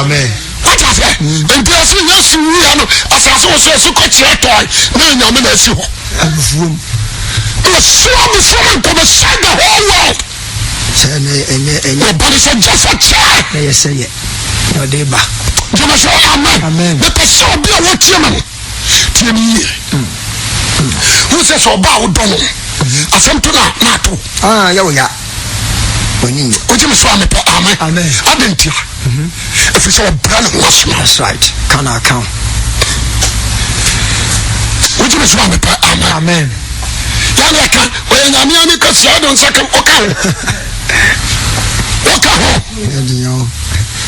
amen wata sɛ nti ɛse yesu wia no asase wɔ so ɛso kɔkyerɛ tɔe na anyame na asi hɔ abufuom ɔsua before nkɔmɛsɛ the whole world sɛ ɛnyɛ ɔbɔne sɛ gya sɛ kyɛɛ na yɛ sɛ yɛ na ɔde ba gyama so amen mepɛ sɛ obi a wɔtie ma no tie me yie wo sɛ sɛ ɔba a wodɔ no asɛm to na ato yɛwo ya ɔnyi wogye me so a mepɛ amen ade ntia ɛfiri sɛ wɔbra ne ho asoma that's right kana account wogye me so a mepɛ amen yɛne ɛka ɔyɛ nyame ani kɛsia wode nsa kam ɔka ho woka ho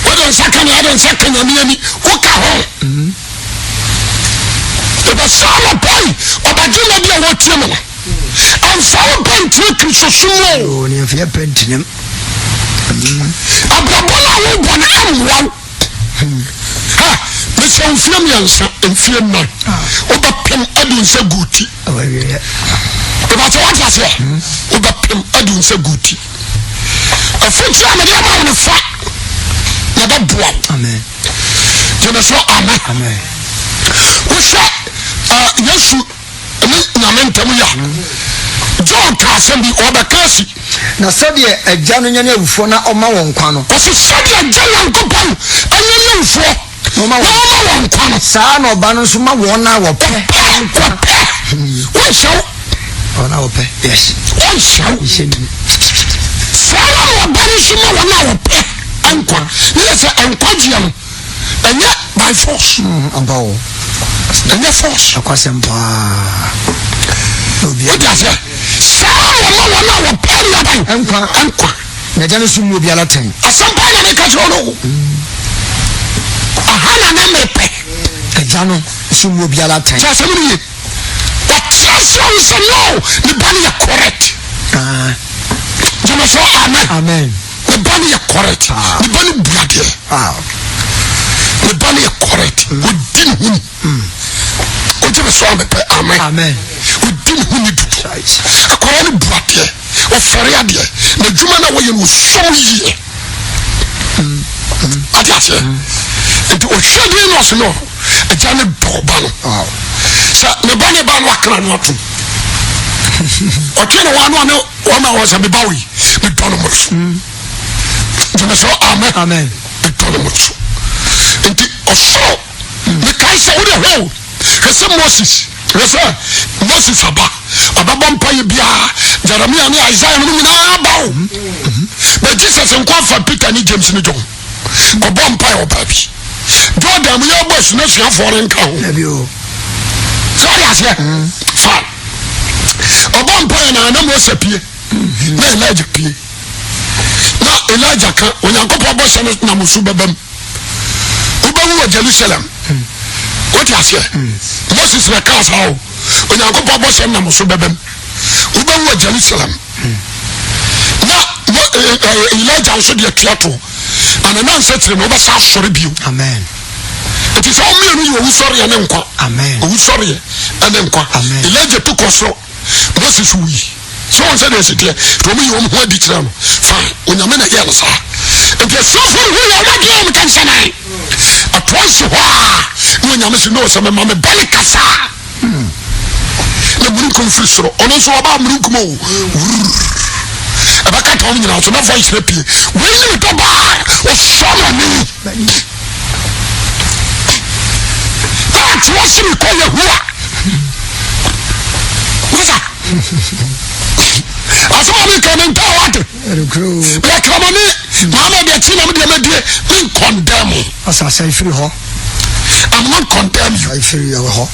wode nsa ka ne ade nsa ka nyame ani woka ho ɛbɛ saa nɔpai ɔbagye na bi a wɔtie mu no amfa wo pɛ ntie kristosom o neɛmfeɛ pɛ ntinam abrabɔ no a wobɔ no ammoaw mesɛ mfeɛ mmiɛnsa mfeɛ nnan wobɛpem ade nsa gu ti ɛbɛsɛ wate aseɛ wobɛpem ade nsa gu ti afokyerɛ a mede ama wo no fa na bɛboa wo gyeme so amen wohwɛ yesu ne nyame ntam yɛ John ka asɛm bi ɔbɛka asi na sɛdeɛ agya no nyane awufoɔ na ɔma wɔn nkwa no ɔsɛ sɛdeɛ agya nyankopɔn anyane awufoɔ na ɔma wɔn nkwa no saa na ɔba no nso ma wɔn a wɔpɛ wɔnhyɛw ɔna wɔpɛ yes wɔnhyɛw saa na ɔba no nso ma wɔn a wɔpɛ nkwa ne yɛ sɛ nkwagyeɛ no ɛnyɛ by force ampa wo ɛnyɛ force akwasɛm paa wode aseɛ saa wɔma wɔn a wɔpɛ nnaban nkwa na agya no so mu obiara tɛn asɛm paa na meka kyerɛ no aha na na mepɛ agya no so mu obiara tɛn sɛ asɛm no ye wɔkyerɛ sɛ wo sɛ no ne ba no yɛ correct gyeme so amen ne ba no yɛ correct ne ba no buadeɛ ne ba no yɛ correct ɔdi ne honi wogyeme so a mepɛ amen ɔdi ne honi dodo akɔra no buadeɛ ɔfɛre adeɛ na adwuma no a wɔyɛ no ɔsom yie ade aseɛ nti ɔhwɛ deɛ no ɔse no agya ne dɔ ba no sɛ ne ba no akra no atom ɔtwe ne wa no ane wɔma wɔ sɛ meba wo yi medɔ no mmoro so gyeme so amen medɔ no mmoro so nti ɔsoro mekae sɛ wode hwɛ hwɛ sɛ moses aba ɔbɛbɔ mpayɛ biara Jeremia ne Isaiah no nyinaa ba wo na Jesus nkɔ afa Peter ne James ne John ɔbɔ mpayɛ ɔbaa bi Jordan mu yɛbɔ asu na suafoɔ no nka ho sɛ ɔde aseɛ fa ɔbɔ mpayɛ na Mose pie na Elijah pie na Elijah ka onyankopɔ bɔ sɛ na musu bɛbam ubawu wa Jerusalem what you say Moses na ka sa o onyankopɔ bɔ sɛ na musu bɛbam ubawu wa Jerusalem na Elijah nso de atiato ana na nsetre no bɛsa asɔre bio amen it is all me no you sɔre ya ne nkwa amen o sɔre ya ne nkwa Elijah to kɔsoro Moses wi so on said this here to me you ho di kira no fine onyame na yɛ no sa nti sɔfo hu ya ma di am kan sanai atwansi hɔ a onyame se no sɛ me ma me bɛle kasa na muri konfiri soro ɔno so ɔba muri kumo abaka ta ɔmo nyina so na voice na pie we ni to ba o sɔma ni that was me call you who asọ́wọ́n kan ní ntọ́ wáde bẹ́ẹ̀ kàmá ní màmá ẹ̀dí ẹ̀kí náà ẹ̀dí ẹ̀dí ní nkọ̀ndẹ́mù. ọ̀sán àṣà ìfiri họ. I'm not condemn you. ìfiri yẹ wọ họ.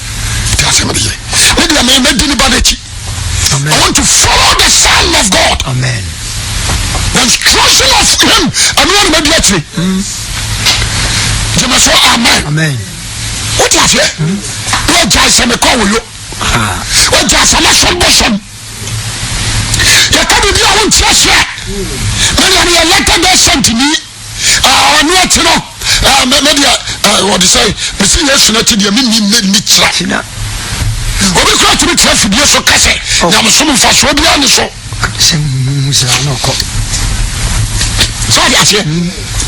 tí a sẹ́ mi di yẹ ẹ̀dí ẹ̀mí ẹ̀mí ẹ̀dí ní bá n'ekyi. I want to follow the Son of God. Amen. The instruction of him ẹ̀mí wọn ni ẹ̀dí ẹ̀kí. jẹ́mi sọ amen. Amen. ó ti àfẹ́ wọ́n jẹ́ àìsàn kọ́ wò yó wọ́n jẹ́ àìsàn lọ́sọ̀ bọ́sọ̀m yẹ́ka bíbí àwọn tí a ṣe mẹ́rin ni ẹlẹ́tẹ̀ bẹ́ẹ̀ sẹ́ǹtì ní ọ̀nù ẹ̀tì náà mẹ́rin wọ́n ti sẹ́yìn mẹ́sì yẹn sùn ẹ̀tì díẹ̀ mí ní kyerá obi kúrò tí mi kyerá fìdíé so kẹsẹ̀ nyàmùsùn nfa so obi àní so. sọ́ọ̀dì àṣẹ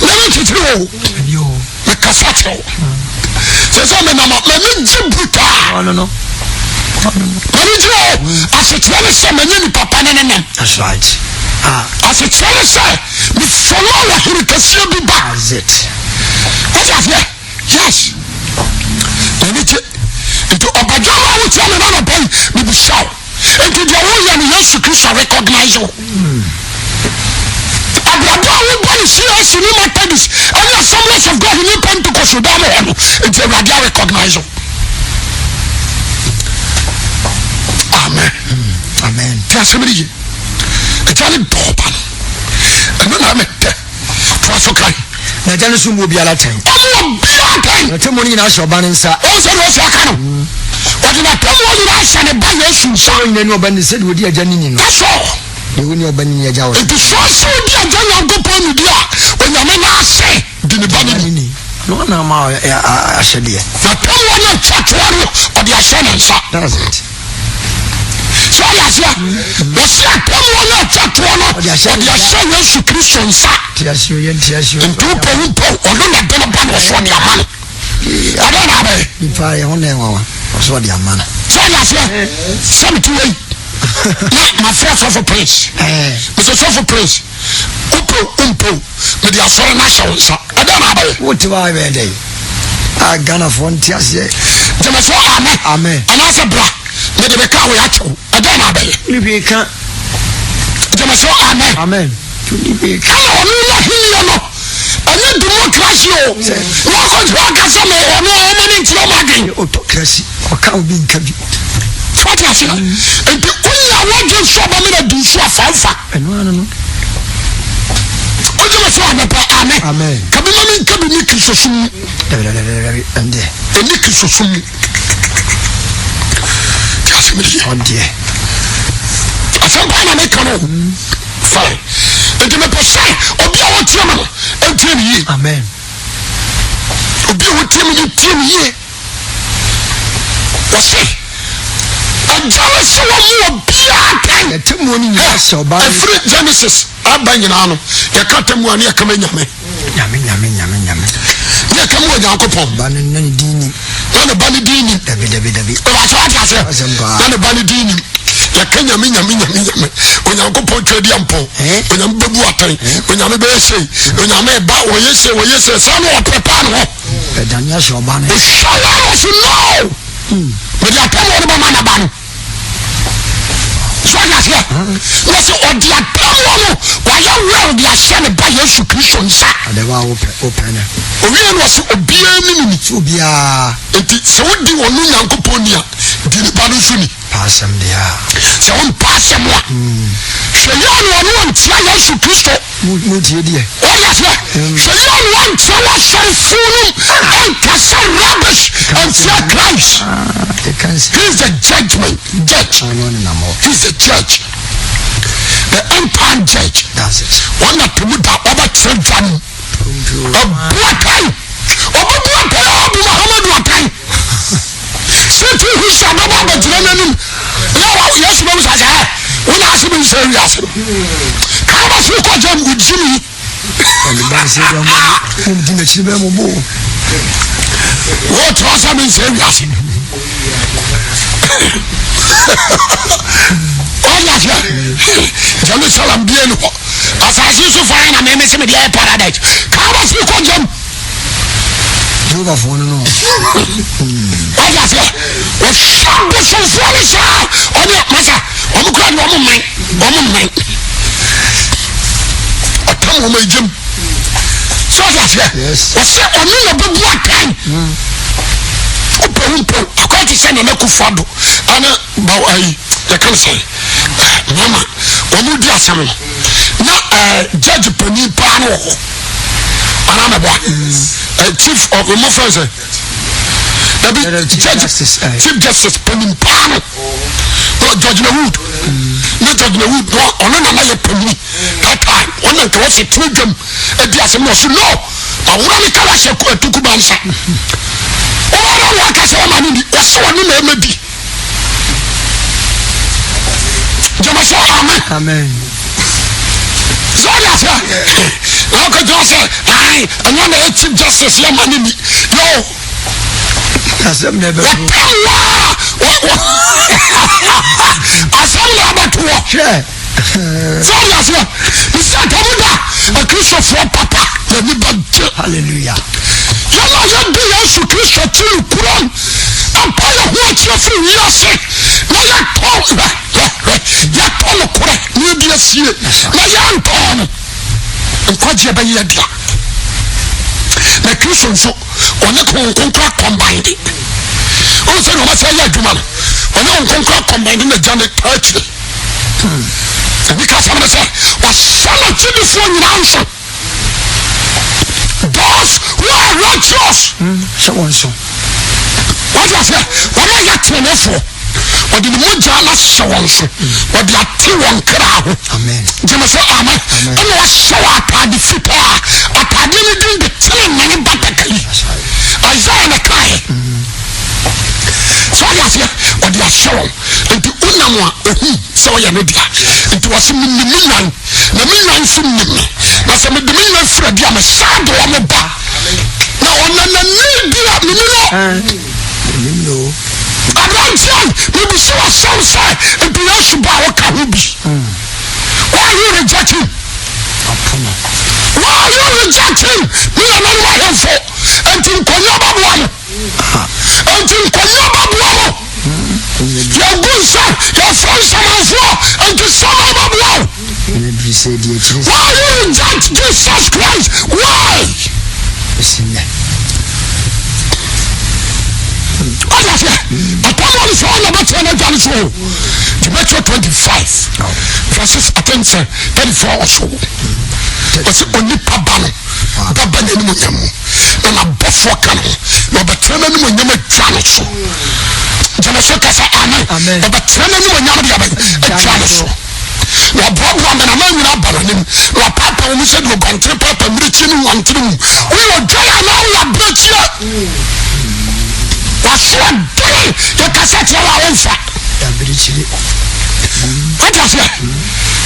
mẹ́rin títí o mẹ́ kásá kyerẹ́ o sẹ́sẹ́ mi nàmọ́ mẹ́rin jí butaa mẹ́rin jí o àṣetìyẹ́ ni sẹ́ mẹ́rin ní papa ní nínú. That's right. àṣetìyẹ́ ni sẹ́ mi fọlọ́ wà hìrì kẹsíẹ́ bí bá. That's it. wọ́n ti àfẹ́ yes ẹni tí ètò ọ̀bàjọ́ máa wò tí a mi náà bọ̀ yìí mi bí sá o ètò ìdí àwọn yẹn ni Yesu Kristo recognize o. àbúrò àwọn bọ́ọ̀lù CAC ní Methodist ẹni Assemblies of God ní Pentecost dáhùn ẹ̀ no ètò ìwádìí recognize o. Amen. Amen. Tí a sẹ́mi yìí ẹ̀jẹ̀ ni dọ̀ọ̀bà ẹ̀mí náà mi tẹ̀ tó a sọ ká yìí. na ẹja ni sùn mu obi ala tẹn. ọmọ bí a tẹ̀. na tẹ́mu ní nyinaa ahyɛ ɔba ne nsa. ó sọ ní o fi aka no wọ́n ti na tẹ́mu wọn nyinaa ahyɛ ne ba Yesu nsa. sọ́wọ́n nyina ni ɔba ne sẹ́ni odi ẹja ni nyin no. kásọ̀. de wo ni ɔba ni ni ẹja wɔ. ètò sọ́ọ̀sì odi ẹja yankun pọ̀ nìdí a onyàmé náà sẹ́ di ní ba ní ni. na wọn náà ma ahyɛ deɛ. na tẹ́mu wọn náà tíyàtúwá no ọ̀dì ahyɛ ne nsa. that's it. sọ yà sẹ́ wọ́n sẹ́ tẹ́mu wọn náà tíyàtúwá no ọ̀dì ahyɛ Yesu Kristo nsa. tí a ṣe oyè tí a ṣe oyè. ntúpọ̀ ọ̀dọ́ náà dẹ́nu bá ní ọ̀ṣọ́ di àmà ni. ọ̀dọ́ náà bẹ̀. nípa ẹ̀ hó náà ẹ̀ wá wa ọ̀ṣọ́ di àmà na. sọ yà sẹ́ sẹ́mi tí wọ́n yìí na ma fẹ́ sọ́fọ̀ praise mr sọ́fọ̀ praise mpo mẹ di asọ́rọ̀ náà ṣe ọ̀nsá ẹ̀dá náà bẹ̀. wọ́n ti wá ẹ̀ dẹ̀ a Ghana fọ́ ntí a ṣe. jẹ́mi sọ amen amen. anáṣẹ bra mẹ de bẹ ká àwọn yà kyẹw ẹ̀dá náà bẹ̀. níbi kan. jẹ́mi sọ amen. amen. níbi kan. káyọ̀ ọ̀nù ilé yìí yẹn nọ ẹ̀yẹ democracy o wọ́n kọ́ tí wọ́n kásá mi ọ̀nù ọmọ ní ntí ọmọ adé. autocracy ọ̀ka obi nka bi. fati ase nti onye àwọn jẹ nsọ ọba mi na di nsọ afanfa. ẹnu àná no. o jẹ́ mi sọ àmẹ́pẹ́ amen. amen. kabi maa mi nkabi ní kì í soso mu. dẹbi ẹndẹ. ẹni kì í soso mu. tí a sẹ mi yẹ. ọdẹ. asẹ́npa náà mi kàn ó. fine nti mi pẹ sẹ obi a wọ́n tiẹ̀ mi no ẹ tiẹ̀ mi yie. amen. obi a wọ́n tiẹ̀ mi no tiẹ̀ mi yie. wọ́n sẹ́ ẹ̀jẹ̀ sẹ wọ́n mú obiara tán. yẹtẹ mu ni nyina hyɛ ɔba ne. ɛfiri Genesis aba nyinaa no yɛka tɛmu a ne yɛka ma nyame. nyame. ne yɛka mu wɔ Nyankopɔn. ba ne ne din ni. na ne ba ne din nim. dabi. ɔwɔsɛ wate aseɛ na ne ba ne din nim yɛka nyame Onyankopɔn twɛ di ampɔn onyame bɛbu atɛn onyame bɛyɛ sei onyame ɛba wɔyɛ sei saa ne wɔprɛpaa ne hɔ. ɛdane ahyɛ ɔba ne. ɔhyɛ wɔ so no mede atɛm wɔ ne bɛma na ba no so ɔyɛ aseɛ na sɛ ɔde atɛm wɔ no wayɛ wɛl de ahyɛ ne ba Yesu Kristo nsa. adewa wopɛ ne. owie no ɔsɛ obiara ne ne ni. obiara. nti sɛ wodi wɔn no Nyankopɔn ni a di ne ba no nso ni. paasɛm de a. sɛ wɔn paasɛm a hwɛ yɛ Yesu Kristo mu tie die what you say so you want to wash your food and cast rubbish and fear Christ he's the judgment judge he's the judge the empire judge that's it one that to muda over children a black eye over black eye Abu Muhammad wakai city who shall not have a dream yes no say when I see me say yes come on so ko jam with Jimmy and the man say dem di na chibe mo bo what was I mean say yes oh yes Jerusalem bien ho asasi so far na me say me dey paradise come on so ko jam Yoga for no oh yes o shabu so for me sha oni masa omo kra ni omo man atam omo ejim so yes o se oni na be bu akan o akwati se na ku fado ana ba ai ya kan say mama omo di asam na judge pani pa no ana na ba chief of the movement chief justice pani pa no Judge Wood no Judge Wood no ono na na pani that time ono to was two them e di asem no so no awura mi kala she ko etuku bansa o wa ka se ma ni di o so wonu na ma di jama so amen so ya sa o ko jo se ai ono na chief justice ya ma ni no asem na be asem na be to sure so ya sa isa kamuda a Christopher papa na ni ba hallelujah yalla ya bi Yesu Kristo ti kuron ampa ya ho atia fi wiase na ya to kore ni bi asie na ya nton nkwaje ba ya dia na Kristo nso onye konkonkra combined o se no ma say ya dwuma onye konkonkra combined na jane church because I'm say was some of the before you answer those who are righteous so what you say what are you telling for what the moja na so so what the ati won kra ho amen jema say amen and was so atade fita atade ni din de tele mani batakali Isaiah na kai so ya say what the show and unamwa ohu so ya no dia it was minnan na minnan sunnim na se me de minnan fra dia me sad o mo ba na ona na ni dia no Abrantian we be so say and you should ba o ka ho bi why are you rejecting why are you rejecting me na no wa for until konya babuwa mo until konya babuwa mo your good son your friend someone for until someone babuwa why you reject Jesus Christ why what is it upon one for all about your name so Matthew 25 verses 34 or so was only pabano baba ni mo yamu na bofo kan na betrena ni mo nyama twa so jana so kasa amen na betrena ni mo nyama dia ba twa so na bobo na na nyina baranim na papa mo se do gontre papa mrichi ni wantre mu we wo dwala na wo brechia wa so dole ya kasa twa wa wonfa ya brichile what you say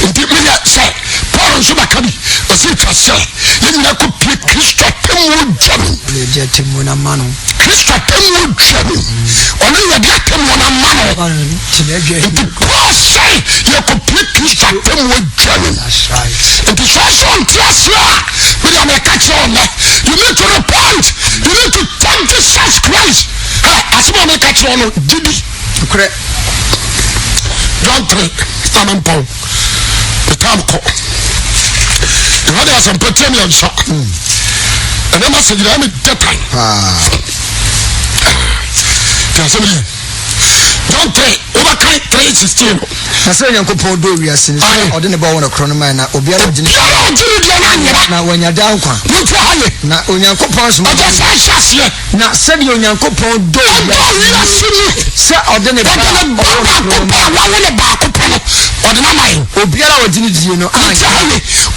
ndi me say Paul so bakabi o se twa say yina ko Kristo temu jabu le jetemu na mano Kristo temu jabu onu ya dia temu na mano tineje Paul say you ko Kristo temu jabu that's right and the first one trust we are make catch on you need to repent you need to thank Jesus Christ as we make catch on didi correct John 3 amen Paul the time call you had some potential shock and then I said I'm a dead time John 3 overkan 3:16 na sɛ Nyankopɔn do wiase ne sɛ ɔde ne bɔ wɔn korɔ no man na obiara gyina na wanya da nkwa na Onyankopɔn soma na sɛdeɛ Onyankopɔn do wiase sɛ ɔde ne ba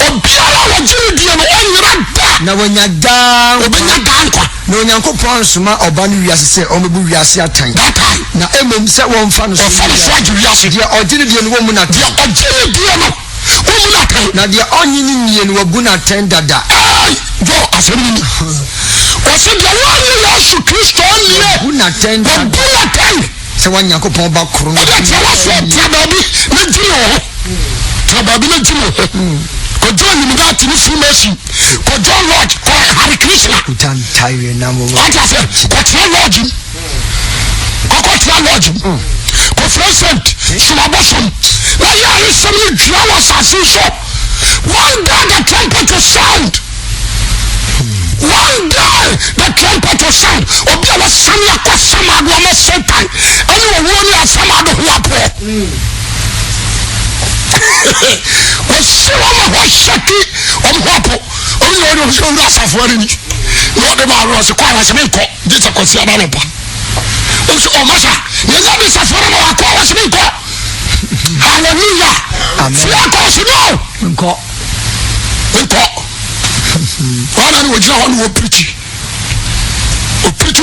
obiara a wɔgyina die no na wanya da nkwa na Onyankopɔn soma ɔba no wiase sɛ ɔmɛbu wiase atan na emom sɛ wɔmfa no so deɛ ɔgyene die no wɔ mu na na deɛ ɔnye ne nie no wabu na atɛn dada jo asɛmni ɔsɛ deɛ wɔnyɛ Yesu Kristo nie wabu na atɛn dada sɛ Onyankopɔn ba koro no Trababi na jino kojo ni mga tini Freemason kojo lodge ko Hare Krishna kutan tire na mo aja se ko tia lodge ko present sulabosom na ya isem ni dwa wasase so one day the trumpet to sound one day the trumpet to sound obi a wasam ya ko sama do mo Satan ani wo ni asama do ho apo wɔsi wɔn hɔ hyɛki wɔn hɔ po wɔn yɛ wɔn nso wura asafo ani ni na wɔde ma awɔ ɔsi kɔ awɔ sɛbi nkɔ de sɛ kɔsi ada ne pa ɔsi ɔmasa yɛn yɛ de safo na wakɔ awɔ sɛbi nkɔ hallelujah fi akɔ ɔsi no nkɔ wɔn na ni wɔgyina hɔ na wɔpirikyi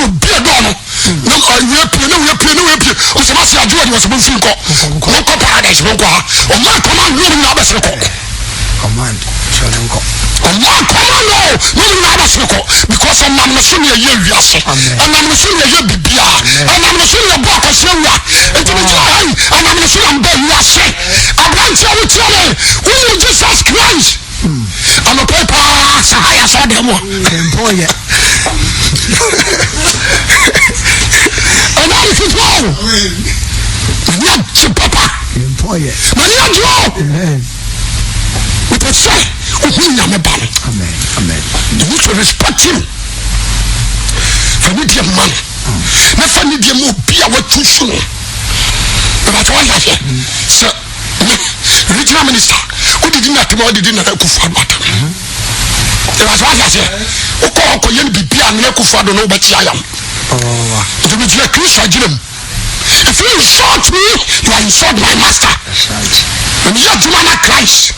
obi ɛdɔɔ no na wia pie ɔsɛ masi adwo ɔde wɔsɛ mfi nkɔ nkɔ paradise nkɔ ha ɔma kɔma nwere nyina abɛsere kɔ command sɔre nkɔ ɔma kɔma no nwere nyina abɛsere kɔ because ɔnam no so ne ɛyɛ wiase ɔnam no so ne ɛyɛ bibia ɔnam no so ne ɛbɔ akɔsɛ wura nti ne gyina hɔ yi ɔnam no so ne mbɛ wiase aberanteɛ wotia ne wone Jesus Christ anɔpɛ paa sahaya sɛ ɔdɛ mu a mpɔ yɛ ɛnɛ fifo ɛnɛ gye papa mpɔ yɛ ɛnɛ gye o wopɛ sɛ wohu Nyame ba no amen you need to respect him fa ne deɛ ma no na fa ne deɛ ma obi a watu so no ɛbɛtɛ wayɛhwɛ sɛ regional minister wodedi na atema wodedi na Akufo-Addo atam ɛbɛtɛ wayɛhwɛ wokɔ ɔkɔyɛ no bibia ne Akufo-Addo no wobɛkyia yam nti megyina Kristo agyina mu if you insult me you are insult my master and you are human Christ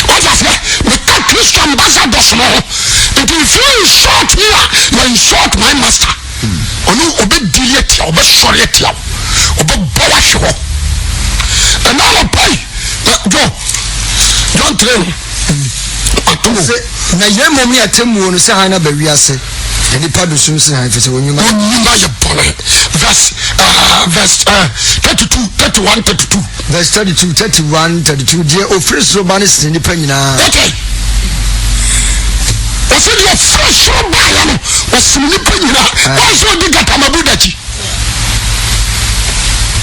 wayɛhwɛ meka Kristo ambassadors no ho nti if you insult me you are insult my master ɔno obɛdili atia ɔbɛsɔre atia ɔbɛbɔ wahwe hɔ ɛna ɔpai John 3 na yɛn mmom ne atemmuo no sɛ han na ba wiase na nipa do sum sɛ han fɛ sɛ wɔnwuma yɛ bɔne verse 32 31 32 verse 32 31 32 deɛ ofiri soro ba ne sene nipa nyinaa ɔsɛ deɛ ɔfiri soro baeɛ no ɔsene nipa nyinaa wɔnsɛ ɔdi gatamabu dakyi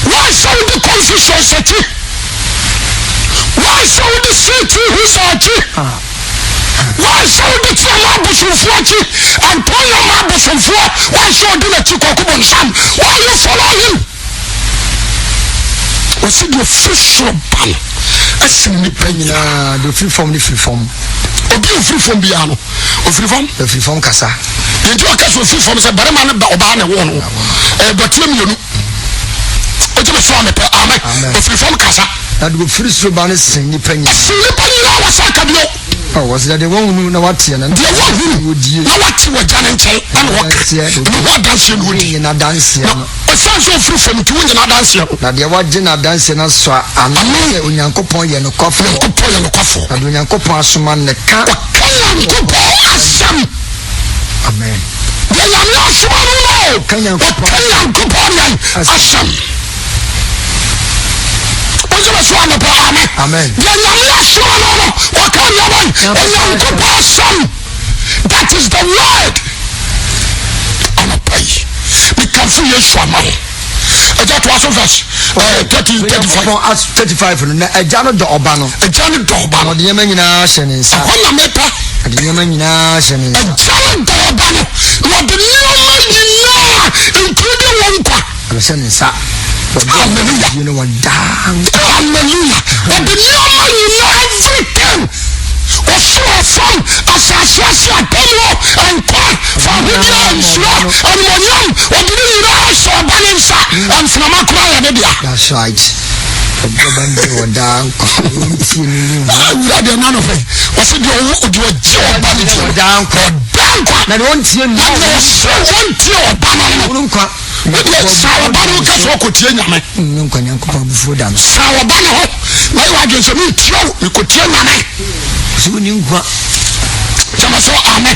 wɔnsɛ wode confusion akyi wɔnsɛ wode siti hu sɛ akyi wɔnsɛ wode tiama abosomfoɔ akyi antɔyɛ ma abosomfoɔ wɔnsɛ ɔde n'akyi kɔkobɔ nsam wɔnyɛ follow him ɔsɛ deɛ ɔfiri soro ba no asene nipa nyinaa de ofiri fam ne firi fam obi ofiri fam biara no ofiri fam kasa yɛnti ɔka sɛ ofiri fam sɛ barima ne ba ɔbaa ne wo no bɔteɛ mmienu ɔgyeme so amepɛ amen ofiri fam kasa na de ofiri soro ba ne sene nipa nyinaa wɔsa ka bio wɔsɛ deɛ wɔhunu na wateɛ no deɛ wɔhunu na wate wɔgya ne nkyɛn ɛne wɔka ne ho adanseɛ no wɔdi na danseɛ no ɛsiane sɛ ofiri fam nti wonyina adanseɛ no na deɛ wagye na adanseɛ no so a ano sɛ Onyankopɔn yɛ nokwafo na de Onyankopɔn asoma ne ka Nyankopɔn asɛm amen deɛ Nyame asoma no no ka Nyankopɔn asɛm ɔgyeme so amepɛ amen deɛ Nyame asoma no no wɔka nyɛman Nyankopɔn asɛm that is the word anɔpai mekamfo Yesu ama no ɛgya toa so verse 35 no na agya no dɔ ɔba no na ɔde nneɛma nyinaa hyɛ ne nsa ɛhɔ na mepɛ ɔde nneɛma nyinaa hyɛ ne nsa agya no dɔ ɔba no na ɔde nneɛma nyinaa including wɔn nkwa hyɛ ne nsa Hallelujah. You know what? Hallelujah. But the normal, you know everything. Osoro from asase apelo and kwa familia nsura amonyam odiri nyina so balansa and sinama kwa ya dia. That's right. Down. None of it. What's it down? Now don't see no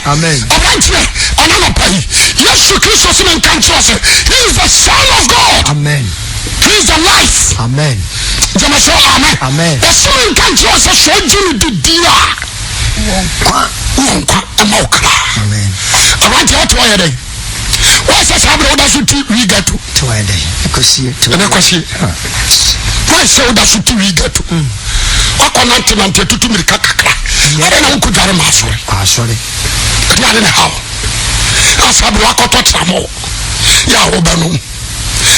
Amen. He is the Son of God. Amen. He is the life. Amen. Amen. Amen. The Son country was a soldier to dear. Amen. I want you to wear it. What's the sabro that we get to? Wear it. Why so that we get to? I cannot to me kakakra. I don't know who could have master. Sorry. I don't know how. I sabro I got to more. Yeah, Obano.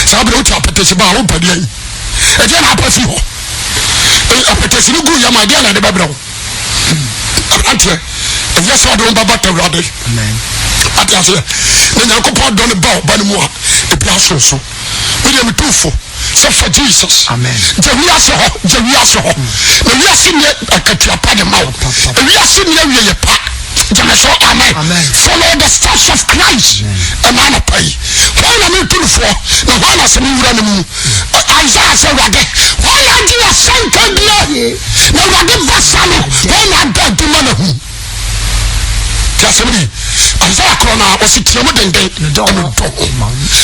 Sabro chapter ba ho pade yi e je na apafi ho apetesi ni gu ya ma dia na de bebro ante e je so do baba tawrade amen atiase na Nyankopon do ne ba ne mu a e bia so we dem tufo so for Jesus amen je wi aso ho na wi ase ne akatua pa de mawo e wi ase ne wi ye pa Jamaso, amen. Follow the steps of Christ. Amen. When I'm into the floor, the one has a new running. Isaiah said, why are you a sainted lady? No, I give that son. When I got the money. Just me. Isaiah Corona was it your mother?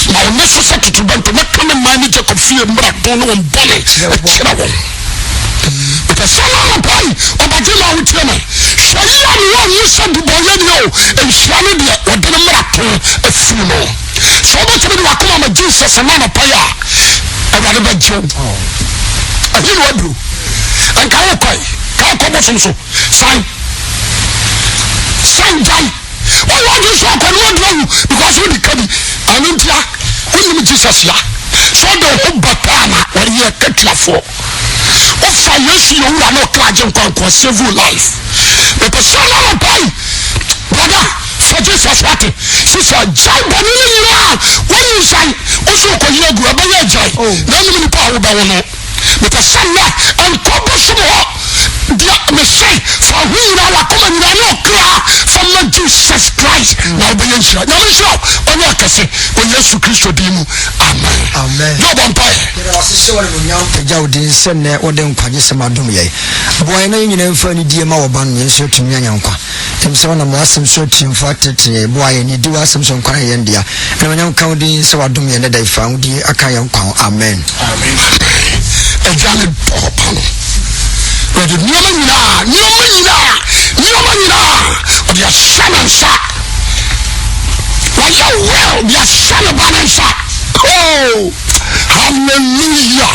My necessity to bend to make come and manage a coffee and don't know bonnet. Because someone pay over the law with them. So you said the boy and swallowed or didn't matter a funeral. So much of it will come on Jesus and not a prayer. I rather beg you. I didn't want to. And can't come up so. Sign die. Why want you so can because you become an India. Only Jesus here. So the whole batana or you cut your for. Offer yes, you are not clashing for civil life. But the son of a boy, brother, for Jesus, what? She said, John, when you say, also, can you go about your joy? No, you power about it. But the son and Cobosmo, dear Messiah, for we are coming from the Jesus Christ. Now, be sure. Now, be sure. On your case, when Jesus Christ will be. Amen. Amen. No vampire. Jawdin send or them Kanisama Dumye. Boy, no, you never find the Mao Ban, yes, to Nyanka. Himself, I'm asking searching for it, boy, and you do ask some crying India. And when I'm counting Sawadumi and they found the Akayam. Amen. Amen. A jolly pop. But the Nyamina, of your son and son. Why you will be a son of Banansa. Oh, hallelujah.